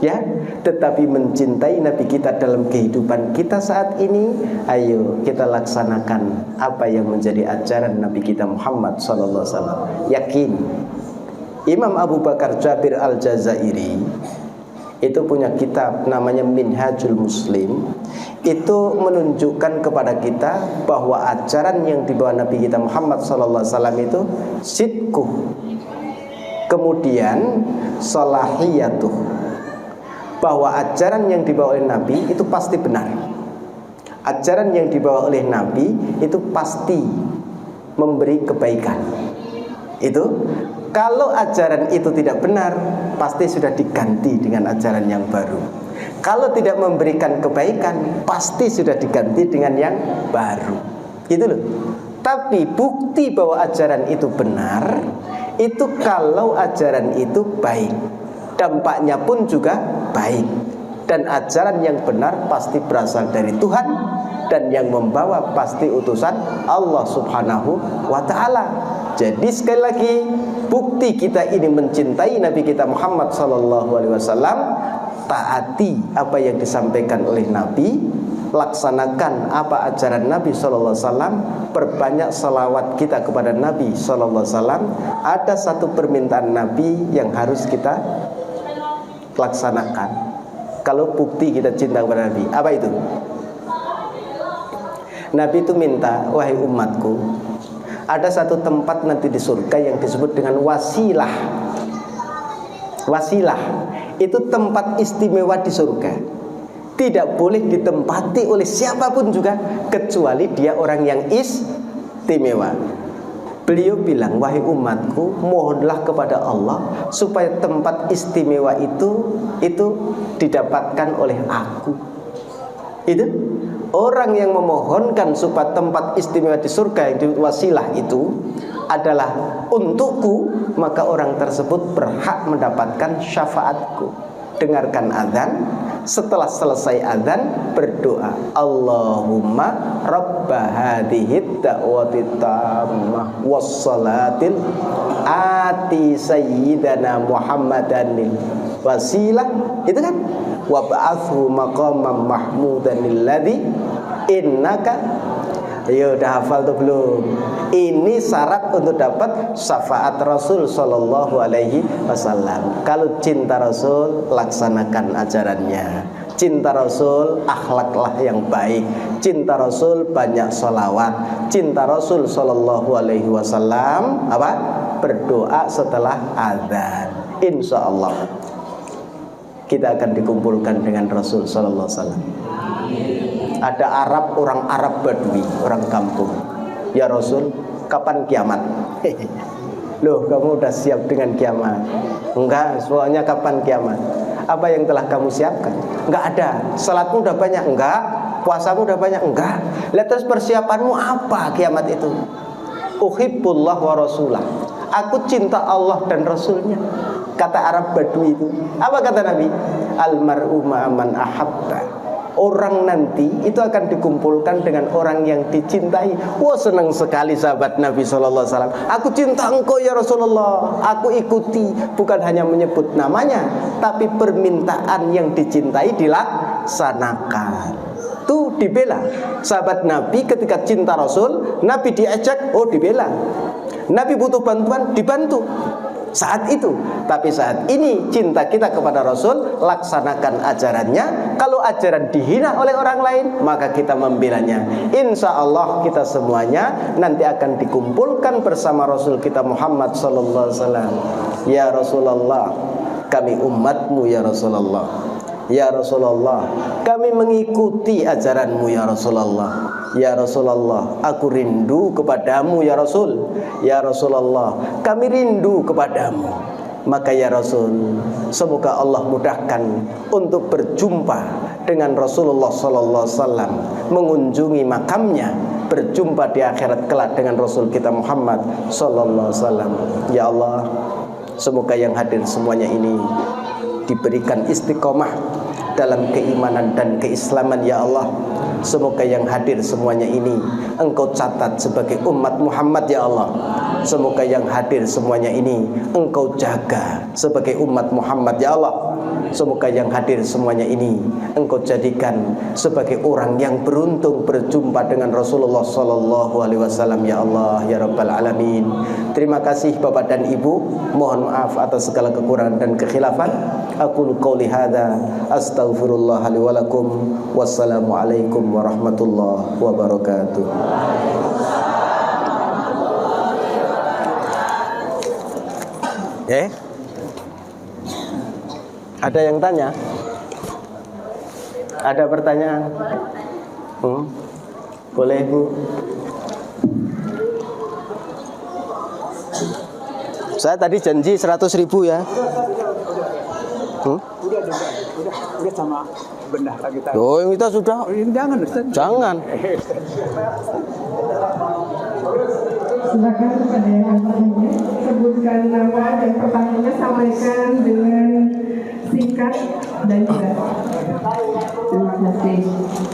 ya, tetapi mencintai Nabi kita dalam kehidupan kita saat ini. Ayo kita laksanakan apa yang menjadi ajaran Nabi kita Muhammad SAW. Yakin. Imam Abu Bakar Jabir Al-Jazairi itu punya kitab namanya Minhajul Muslim. Itu menunjukkan kepada kita bahwa ajaran yang dibawa Nabi kita Muhammad SAW itu sidquh, kemudian salahiyatuh, bahwa ajaran yang dibawa oleh Nabi itu pasti benar. Ajaran yang dibawa oleh Nabi itu pasti memberi kebaikan. Itu Kalau ajaran itu tidak benar, pasti sudah diganti dengan ajaran yang baru. Kalau tidak memberikan kebaikan, pasti sudah diganti dengan yang baru. Gitu loh. Tapi bukti bahwa ajaran itu benar, itu kalau ajaran itu baik, dampaknya pun juga baik. Dan ajaran yang benar pasti berasal dari Tuhan, dan yang membawa pasti utusan Allah Subhanahu wa ta'ala. Jadi sekali lagi, bukti kita ini mencintai Nabi kita Muhammad SAW, taati apa yang disampaikan oleh Nabi, laksanakan apa ajaran Nabi SAW, perbanyak salawat kita kepada Nabi SAW. Ada satu permintaan Nabi yang harus kita laksanakan kalau bukti kita cinta kepada Nabi. Apa itu? Nabi itu minta, wahai umatku, ada satu tempat nanti di surga yang disebut dengan wasilah. Wasilah itu tempat istimewa di surga, tidak boleh ditempati oleh siapapun juga kecuali dia orang yang istimewa. Beliau bilang, wahai umatku, mohonlah kepada Allah supaya tempat istimewa itu didapatkan oleh aku. Itu orang yang memohonkan supaya tempat istimewa di surga yang di wasilah itu adalah untukku, maka orang tersebut berhak mendapatkan syafaatku. Dengarkan azan, setelah selesai azan berdoa, Allahumma rabba hadhihi da'wati tammah wassalatil ati sayyidana Muhammadanil wasilah. Itu kan, wa ba'athu maqamam mahmudanil ladzi innaka. Ya udah hafal tuh belum? Ini syarat untuk dapat syafaat Rasul Sallallahu Alaihi Wasallam. Kalau cinta Rasul, laksanakan ajarannya. Cinta Rasul, akhlaklah yang baik. Cinta Rasul, banyak sholawat. Cinta Rasul Sallallahu Alaihi Wasallam apa? Berdoa setelah azan. Insya Allah kita akan dikumpulkan dengan Rasul Sallallahu Alaihi Wasallam. Ada Arab, orang Arab Badui, orang kampung. Ya Rasul, kapan kiamat? Loh, kamu udah siap dengan kiamat? Enggak, soalnya kapan kiamat? Apa yang telah kamu siapkan? Enggak ada. Salatmu udah banyak? Enggak. Puasamu udah banyak? Enggak. Lihat terus persiapanmu apa kiamat itu? Uhibbullah wa rasulah. Aku cinta Allah dan Rasulnya. Kata Arab Badui itu. Apa kata Nabi? Almar'u ma'aman ahabba. Orang nanti itu akan dikumpulkan dengan orang yang dicintai. Wah, senang sekali sahabat Nabi SAW. Aku cinta engkau ya Rasulullah. Aku ikuti, bukan hanya menyebut namanya, tapi permintaan yang dicintai dilaksanakan. Tuh dibela. Sahabat Nabi ketika cinta Rasul, Nabi diajak, oh dibela. Nabi butuh bantuan, dibantu saat itu. Tapi saat ini cinta kita kepada Rasul, laksanakan ajarannya. Kalau ajaran dihina oleh orang lain, maka kita membelanya. Insya Allah kita semuanya nanti akan dikumpulkan bersama Rasul kita Muhammad Sallallahu Alaihi Wasallam. Ya Rasulullah, kami umatmu ya Rasulullah. Ya Rasulullah, kami mengikuti ajaranmu ya Rasulullah. Ya Rasulullah, aku rindu kepadamu ya Rasul. Ya Rasulullah, kami rindu kepadamu. Maka ya Rasul, semoga Allah mudahkan untuk berjumpa dengan Rasulullah Sallallahu Alaihi Wasallam, mengunjungi makamnya, berjumpa di akhirat kelak dengan Rasul kita Muhammad Sallallahu Alaihi Wasallam. Ya Allah, semoga yang hadir semuanya ini diberikan istiqomah dalam keimanan dan keislaman ya Allah. Semoga yang hadir semuanya ini Engkau catat sebagai umat Muhammad ya Allah. Semoga yang hadir semuanya ini Engkau jaga sebagai umat Muhammad ya Allah. Semoga yang hadir semuanya ini Engkau jadikan sebagai orang yang beruntung berjumpa dengan Rasulullah Sallallahu Alaihi Wasallam ya Allah ya Rabbal Alamin. Terima kasih Bapak dan Ibu. Mohon maaf atas segala kekurangan dan kekhilafan. Aqulu qouli hadza astaghfirullah li wa lakum. Wassalamu alaikum warahmatullahi wabarakatuh. Ada yang tanya? Ada pertanyaan? Boleh Bu? Saya tadi janji 100.000 ya. Udah sama benda kita. Oh, yang kita sudah. Jangan, Ustaz. Jangan. Silakan kepada yang bertanya, sebutkan nama dan pertanyaannya, sampaikan dengan singkat dan jelas. Terima kasih.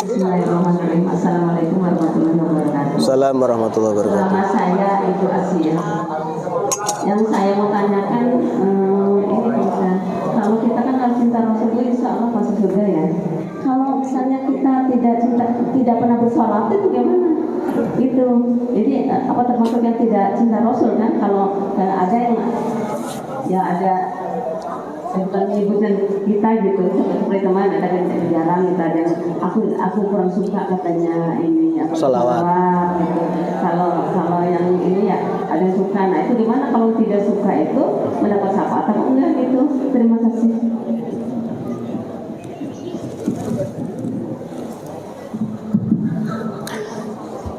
Bismillahirrahmanirrahim. Assalamualaikum warahmatullahi wabarakatuh. Assalamualaikum warahmatullahi wabarakatuh. Nama saya Ibu Asia. Yang saya mau tanyakan ini bisa, kalau kita kan harus cinta Rasul itu insya Allah masuk surga ya. Kalau misalnya kita tidak pernah bersolawat itu gimana? Itu jadi apa termasuk yang tidak cinta Rasul kan? Kalau ada yang ya ada bukan menyebutkan kita gitu, seperti kemarin ada yang jarang gitu, ada yang aku kurang suka katanya ini apa salawat gitu. Kalau yang ini ya ada yang suka. Nah itu gimana kalau tidak suka itu mendapat syafaat atau enggak gitu? Terima kasih.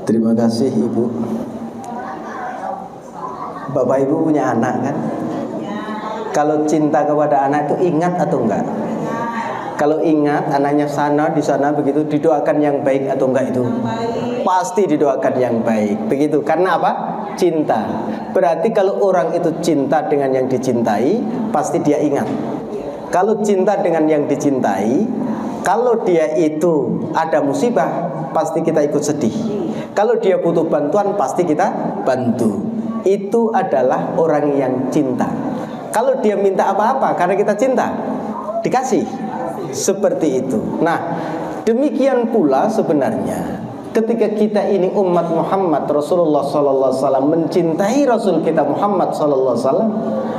Terima kasih Ibu. Bapak Ibu punya anak kan? Kalau cinta kepada anak itu ingat atau enggak? Kalau ingat anaknya di sana begitu, didoakan yang baik atau enggak itu? Pasti didoakan yang baik. Begitu. Karena apa? Cinta. Berarti kalau orang itu cinta dengan yang dicintai, pasti dia ingat. Kalau cinta dengan yang dicintai, kalau dia itu ada musibah, pasti kita ikut sedih. Kalau dia butuh bantuan, pasti kita bantu. Itu adalah orang yang cinta. Kalau dia minta apa-apa karena kita cinta, dikasih. Seperti itu. Nah, demikian pula sebenarnya ketika kita ini umat Muhammad Rasulullah sallallahu alaihi wasallam mencintai Rasul kita Muhammad sallallahu alaihi wasallam,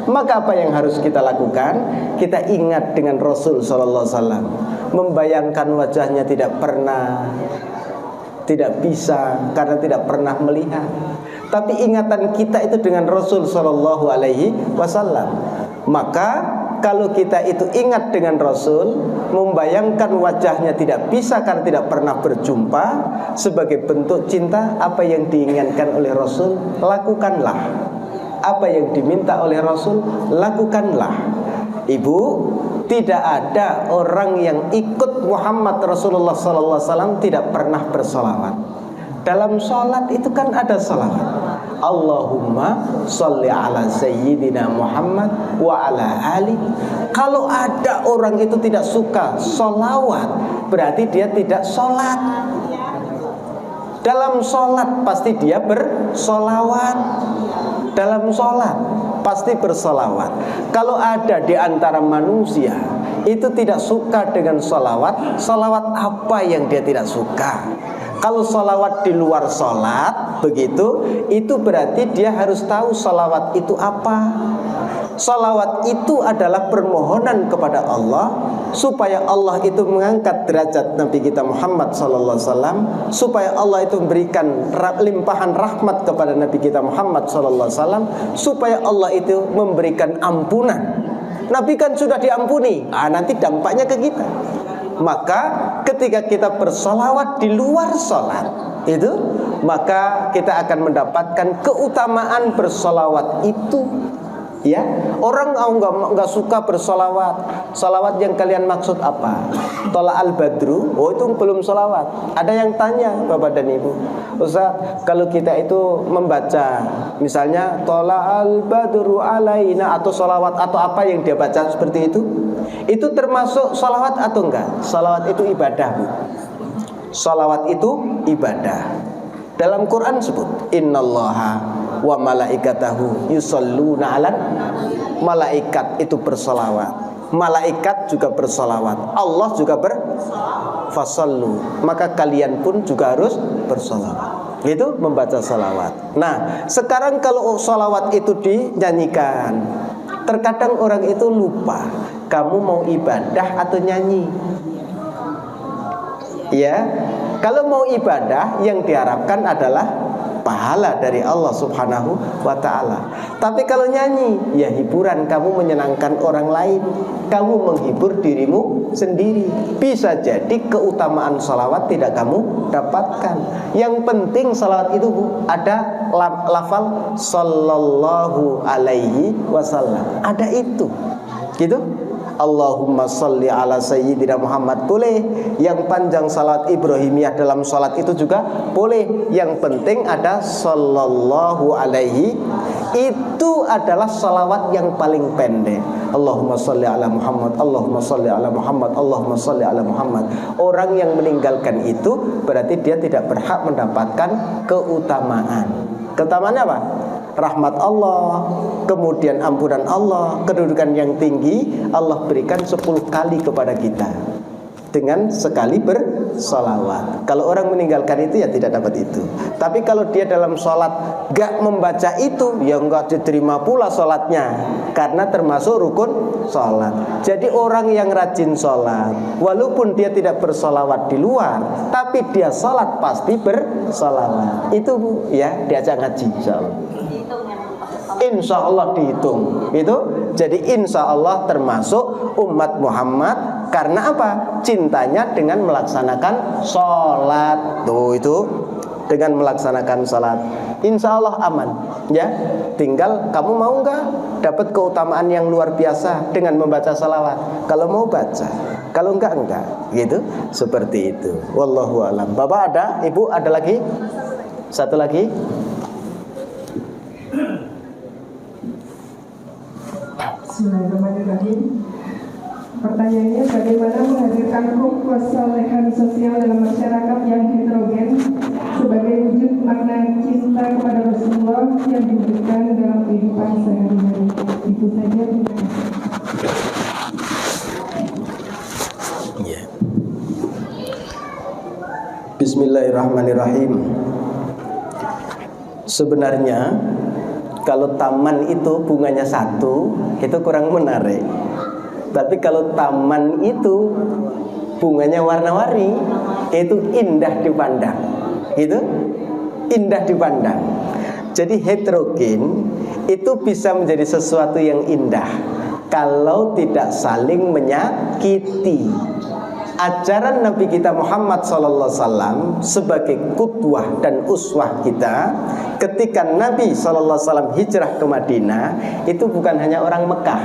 maka apa yang harus kita lakukan? Kita ingat dengan Rasul sallallahu alaihi wasallam, membayangkan wajahnya tidak bisa karena tidak pernah melihat. Tapi ingatan kita itu dengan Rasul sallallahu alaihi wasallam. Maka kalau kita itu ingat dengan Rasul, membayangkan wajahnya tidak bisa karena tidak pernah berjumpa, sebagai bentuk cinta, apa yang diinginkan oleh Rasul, lakukanlah. Apa yang diminta oleh Rasul, lakukanlah. Ibu, tidak ada orang yang ikut Muhammad Rasulullah SAW tidak pernah bersolawat. Dalam sholat itu kan ada salawat. Allahumma sholli ala sayyidina Muhammad wa ala ali. Kalau ada orang itu tidak suka sholawat, berarti dia tidak sholat. Dalam sholat pasti dia bersolawat. Dalam sholat pasti bersolawat. Kalau ada di antara manusia itu tidak suka dengan sholawat, sholawat apa yang dia tidak suka? Kalau sholawat di luar sholat, begitu, itu berarti dia harus tahu sholawat itu apa. Sholawat itu adalah permohonan kepada Allah, supaya Allah itu mengangkat derajat Nabi kita Muhammad SAW, supaya Allah itu memberikan limpahan rahmat kepada Nabi kita Muhammad SAW, supaya Allah itu memberikan ampunan. Nabi kan sudah diampuni, nanti dampaknya ke kita. Maka ketika kita bersolawat di luar sholat itu, maka kita akan mendapatkan keutamaan bersolawat itu. Ya, orang nggak suka bersolawat. Solawat yang kalian maksud apa? Tola al-badru, oh itu belum solawat. Ada yang tanya Bapak dan Ibu, Ustaz, kalau kita itu membaca misalnya Tola al-badru alaina atau solawat atau apa yang dia baca seperti itu termasuk solawat atau enggak? Solawat itu ibadah, Bu. Solawat itu ibadah. Dalam Quran sebut Innallaha wa malaikatahu yusholluna 'alan. Malaikat itu bersolawat, malaikat juga bersolawat, Allah juga berfasallu. Maka kalian pun juga harus bersolawat. Itu membaca solawat. Nah, sekarang kalau solawat itu dinyanyikan, terkadang orang itu lupa, kamu mau ibadah atau nyanyi? Ya, kalau mau ibadah yang diharapkan adalah pahala dari Allah Subhanahu wa ta'ala. Tapi kalau nyanyi, ya hiburan, kamu menyenangkan orang lain, kamu menghibur dirimu sendiri. Bisa jadi keutamaan salawat tidak kamu dapatkan. Yang penting salawat itu ada lafal sallallahu alaihi wasallam. Ada itu. Gitu. Allahumma salli ala sayyidina Muhammad boleh. Yang panjang salat Ibrahimiyah dalam salat itu juga boleh. Yang penting ada sallallahu alaihi. Itu adalah salawat yang paling pendek. Allahumma salli ala Muhammad, Allahumma salli ala Muhammad, Allahumma salli ala Muhammad. Orang yang meninggalkan itu berarti dia tidak berhak mendapatkan keutamaan. Keutamaannya apa? Rahmat Allah, kemudian ampunan Allah, kedudukan yang tinggi Allah berikan 10 kali kepada kita dengan sekali bersolawat. Kalau orang meninggalkan itu ya tidak dapat itu. Tapi kalau dia dalam sholat gak membaca itu, ya gak diterima pula sholatnya, karena termasuk rukun sholat. Jadi orang yang rajin sholat, walaupun dia tidak bersolawat di luar, tapi dia sholat pasti bersolawat. Itu Bu, ya diajak ngaji insyaallah. Insya Allah dihitung itu. Jadi insya Allah termasuk umat Muhammad. Karena apa? Cintanya dengan melaksanakan sholat. Tuh itu, dengan melaksanakan sholat, insya Allah aman. Ya, tinggal kamu mau nggak dapat keutamaan yang luar biasa dengan membaca salawat. Kalau mau baca, kalau enggak. Gitu, seperti itu. Wallahu a'lam. Bapak ada, Ibu ada lagi? Satu lagi. Bismillahirrahmanirrahim. Pertanyaannya, bagaimana menghadirkan hukum kesolehan sosial dalam masyarakat yang heterogen sebagai wujud makna cinta kepada Rasulullah yang diberikan dalam kehidupan sehari-hari? Itu saja. Terima kasih. Bismillahirrahmanirrahim. Sebenarnya kalau taman itu bunganya satu, itu kurang menarik. Tapi kalau taman itu bunganya warna-warni, itu indah dipandang. Itu indah dipandang. Jadi heterogen itu bisa menjadi sesuatu yang indah kalau tidak saling menyakiti. Ajaran Nabi kita Muhammad SAW sebagai qudwah dan uswah kita, ketika Nabi SAW hijrah ke Madinah, itu bukan hanya orang Mekah.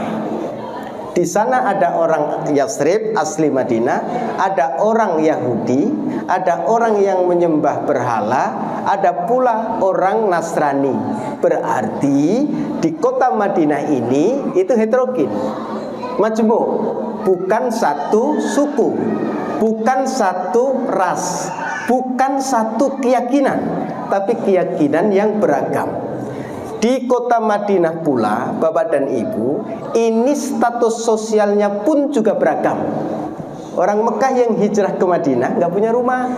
Di sana ada orang Yathrib asli Madinah, ada orang Yahudi, ada orang yang menyembah berhala, ada pula orang Nasrani. Berarti di kota Madinah ini itu heterogen, majmuk, bukan satu suku, bukan satu ras, bukan satu keyakinan, tapi keyakinan yang beragam. Di kota Madinah pula, Bapak dan Ibu, ini status sosialnya pun juga beragam. Orang Mekah yang hijrah ke Madinah nggak punya rumah,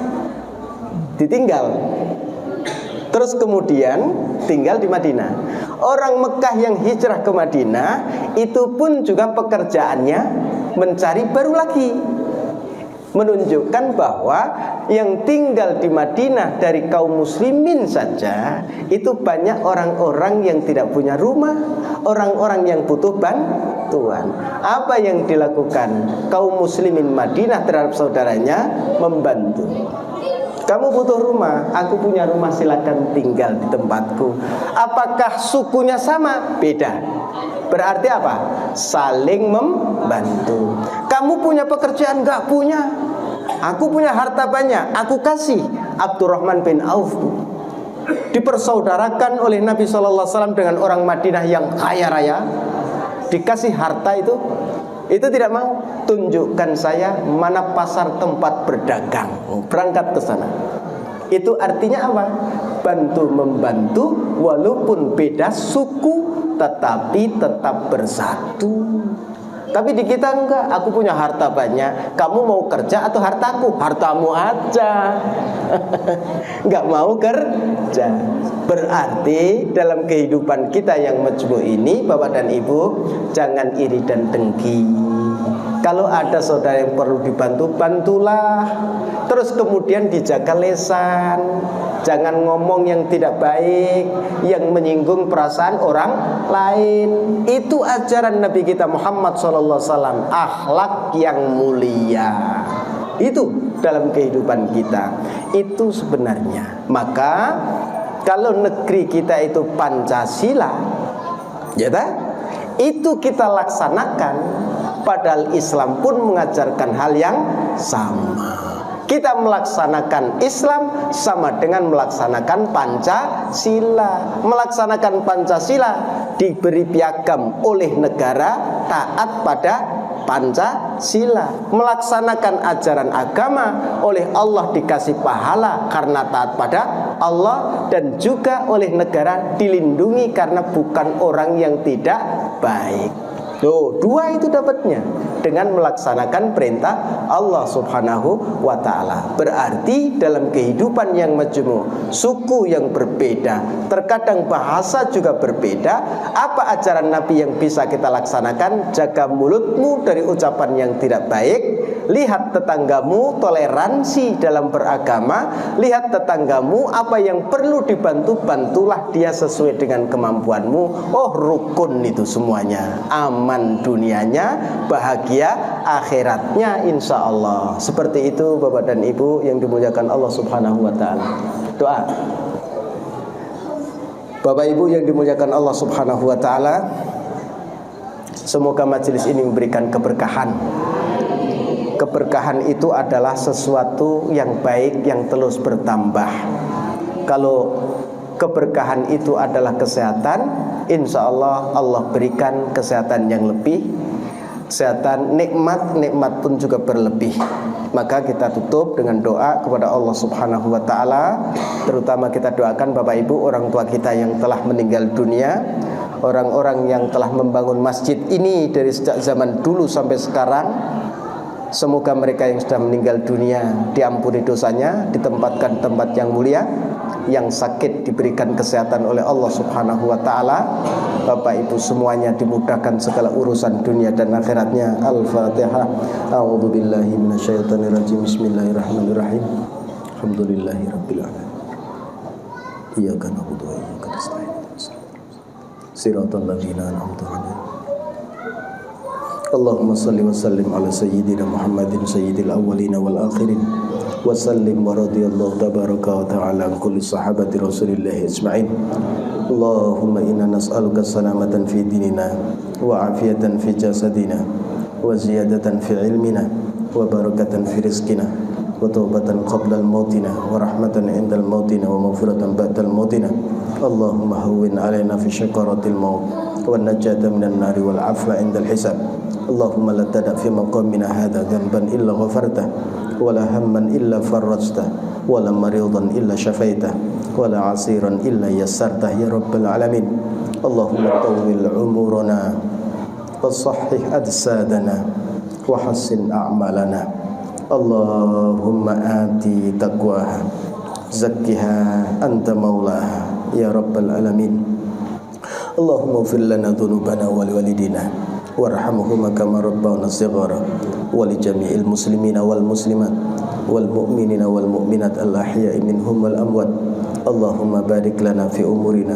ditinggal, terus kemudian tinggal di Madinah. Orang Mekah yang hijrah ke Madinah itu pun juga pekerjaannya mencari baru lagi. Menunjukkan bahwa yang tinggal di Madinah dari kaum muslimin saja itu banyak orang-orang yang tidak punya rumah, orang-orang yang butuh bantuan. Apa yang dilakukan kaum muslimin Madinah terhadap saudaranya? Membantu. Kamu butuh rumah, aku punya rumah, silakan tinggal di tempatku. Apakah sukunya sama? Beda. Berarti apa? Saling membantu. Kamu punya pekerjaan, enggak punya. Aku punya harta banyak, aku kasih. Abdurrahman bin Auf dipersaudarakan oleh Nabi SAW dengan orang Madinah yang kaya raya, dikasih harta itu tidak mau. Tunjukkan saya mana pasar tempat berdagang, berangkat ke sana. Itu artinya apa? Bantu membantu, walaupun beda suku, tetapi tetap bersatu. Tapi di kita enggak. Aku punya harta banyak, kamu mau kerja atau hartaku? Hartamu aja. Enggak mau kerja. Berarti dalam kehidupan kita yang majmuk ini, Bapak dan Ibu, jangan iri dan dengki. Kalau ada saudara yang perlu dibantu, bantulah. Terus kemudian dijaga lisan, jangan ngomong yang tidak baik, yang menyinggung perasaan orang lain. Itu ajaran Nabi kita Muhammad SAW, akhlak yang mulia. Itu dalam kehidupan kita. Itu sebenarnya. Maka kalau negeri kita itu Pancasila, ya tak? Itu kita laksanakan. Padahal Islam pun mengajarkan hal yang sama. Kita melaksanakan Islam sama dengan melaksanakan Pancasila. Melaksanakan Pancasila diberi piagam oleh negara, taat pada Pancasila. Melaksanakan ajaran agama oleh Allah dikasih pahala karena taat pada Allah, dan juga oleh negara dilindungi karena bukan orang yang tidak baik. Tuh, dua itu dapatnya dengan melaksanakan perintah Allah Subhanahu wa ta'ala. Berarti dalam kehidupan yang majmu', suku yang berbeda, terkadang bahasa juga berbeda. Apa ajaran Nabi yang bisa kita laksanakan? Jaga mulutmu dari ucapan yang tidak baik. Lihat tetanggamu, toleransi dalam beragama. Lihat tetanggamu, apa yang perlu dibantu, bantulah dia sesuai dengan kemampuanmu. Oh, rukun itu semuanya. Aman dunianya, bahagia akhiratnya, insya Allah. Seperti itu Bapak dan Ibu yang dimuliakan Allah Subhanahu wa ta'ala. Doa. Bapak Ibu yang dimuliakan Allah Subhanahu wa ta'ala, semoga majelis ini memberikan keberkahan. Keberkahan itu adalah sesuatu yang baik yang terus bertambah. Kalau keberkahan itu adalah kesehatan, insya Allah Allah berikan kesehatan yang lebih. Kesehatan, nikmat pun juga berlebih. Maka kita tutup dengan doa kepada Allah Subhanahu wa ta'ala. Terutama kita doakan Bapak Ibu, orang tua kita yang telah meninggal dunia, orang-orang yang telah membangun masjid ini dari sejak zaman dulu sampai sekarang. Semoga mereka yang sudah meninggal dunia diampuni dosanya, ditempatkan tempat yang mulia. Yang sakit diberikan kesehatan oleh Allah Subhanahu wa ta'ala. Bapak Ibu semuanya dimudahkan segala urusan dunia dan akhiratnya. Al-Fatihah. A'udzu billahi minasyaitonir rajim. Bismillahirrahmanirrahim. Alhamdulillahirabbil alamin. Iyyaka na'budu wa iyyaka nasta'in. Shiratal ladzina an'amta 'alaihim. Allahumma salli wa sallim ala sayyidina Muhammadin sayyidil awwalin wal akhirin wa sallim wa radiyallahu tabaraka wa ta'ala an kulli sahabati Rasulillahi ajma'in. Allahumma inna nas'aluka salamatan fi dinina wa afiyatan fi jasadina wa ziyadatan fi ilmina wa barakatan fi rizqina wa taubatan qabla al-mautina wa rahmatan inda al-mautina wa maghfiratan ba'da al-mautina. Allahumma hawwin alaina fi syakaratil maut wa najata minan nari wal afwa inda al-hisab. Allahumma la tada' fi maqamina hadha dhanban illa ghafartah wa la hamman illa farrajtah wa la maridan illa syafaitah wa la asiran illa yassartah ya rabbal alamin. Allahumma tawwil umurana wa sahhih ajsadana wa hassin a'malana. Allahumma ati taqwaha zakkiha anta maulaha ya rabbal alamin. Allahumma ighfir lana dhunubana wa liwalidina warhamhuma kama rabbawna shighara wa li jami'il muslimina wal muslimat wal mu'minina wal mu'minat al ahya'i minhum wal amwat. Allahumma barik lana fi umurina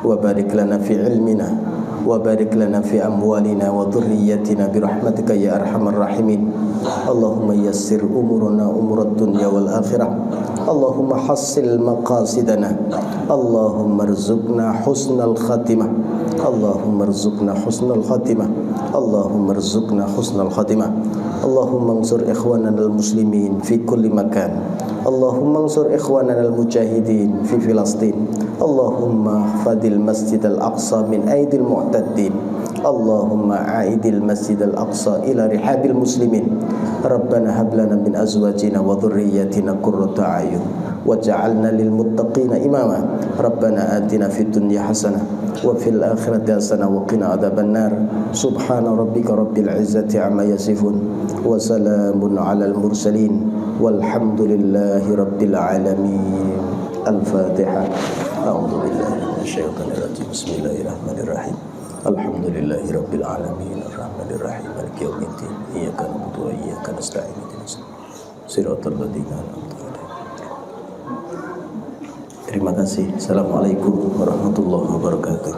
wa barik lana fi ilmina wa barik lana fi amwalina wa dhurriyyatina bi rahmatika ya arhamar rahimin. Allahumma yassir umurana umurad dunya wal akhirah. Allahumma hassil maqasidana. Allahumma rzuqna husnal khatimah. Allahumma rzuqna husnal khatimah. Allahumma rzuqna husnal khatimah. Allahumma ansur ikhwanana al-muslimin fi kulli makan. Allahumma ansur ikhwanana al-mujahidin fi Filastin. Allahumma fadil masjid al-aqsa min aidil mu'taddin. Allahumma a'idil masjid al-aqsa ila rihabil muslimin. Rabbana hab lana min azwajina wa dhurriyyatina qurrata a'yun waj'alna lil muttaqina imama. Rabbana atina fid dunya hasanah wa fil akhirati hasanah wa qina adzabannar. Subhana rabbika rabbil izzati amma yasifun wa salamun alal mursalin walhamdulillahi rabbil alamin. Al-Fatihah. A'udzu billahi minasyaitonir rajim. Bismillahirrahmanirrahim. Alhamdulillahirabbil alamin arrahmanir rahim maliki yaumiddin iyyaka na'budu wa iyyaka nasta'in ihdinas siratal ladzina an'amta 'alaihim. Terima kasih. Assalamualaikum warahmatullahi wabarakatuh.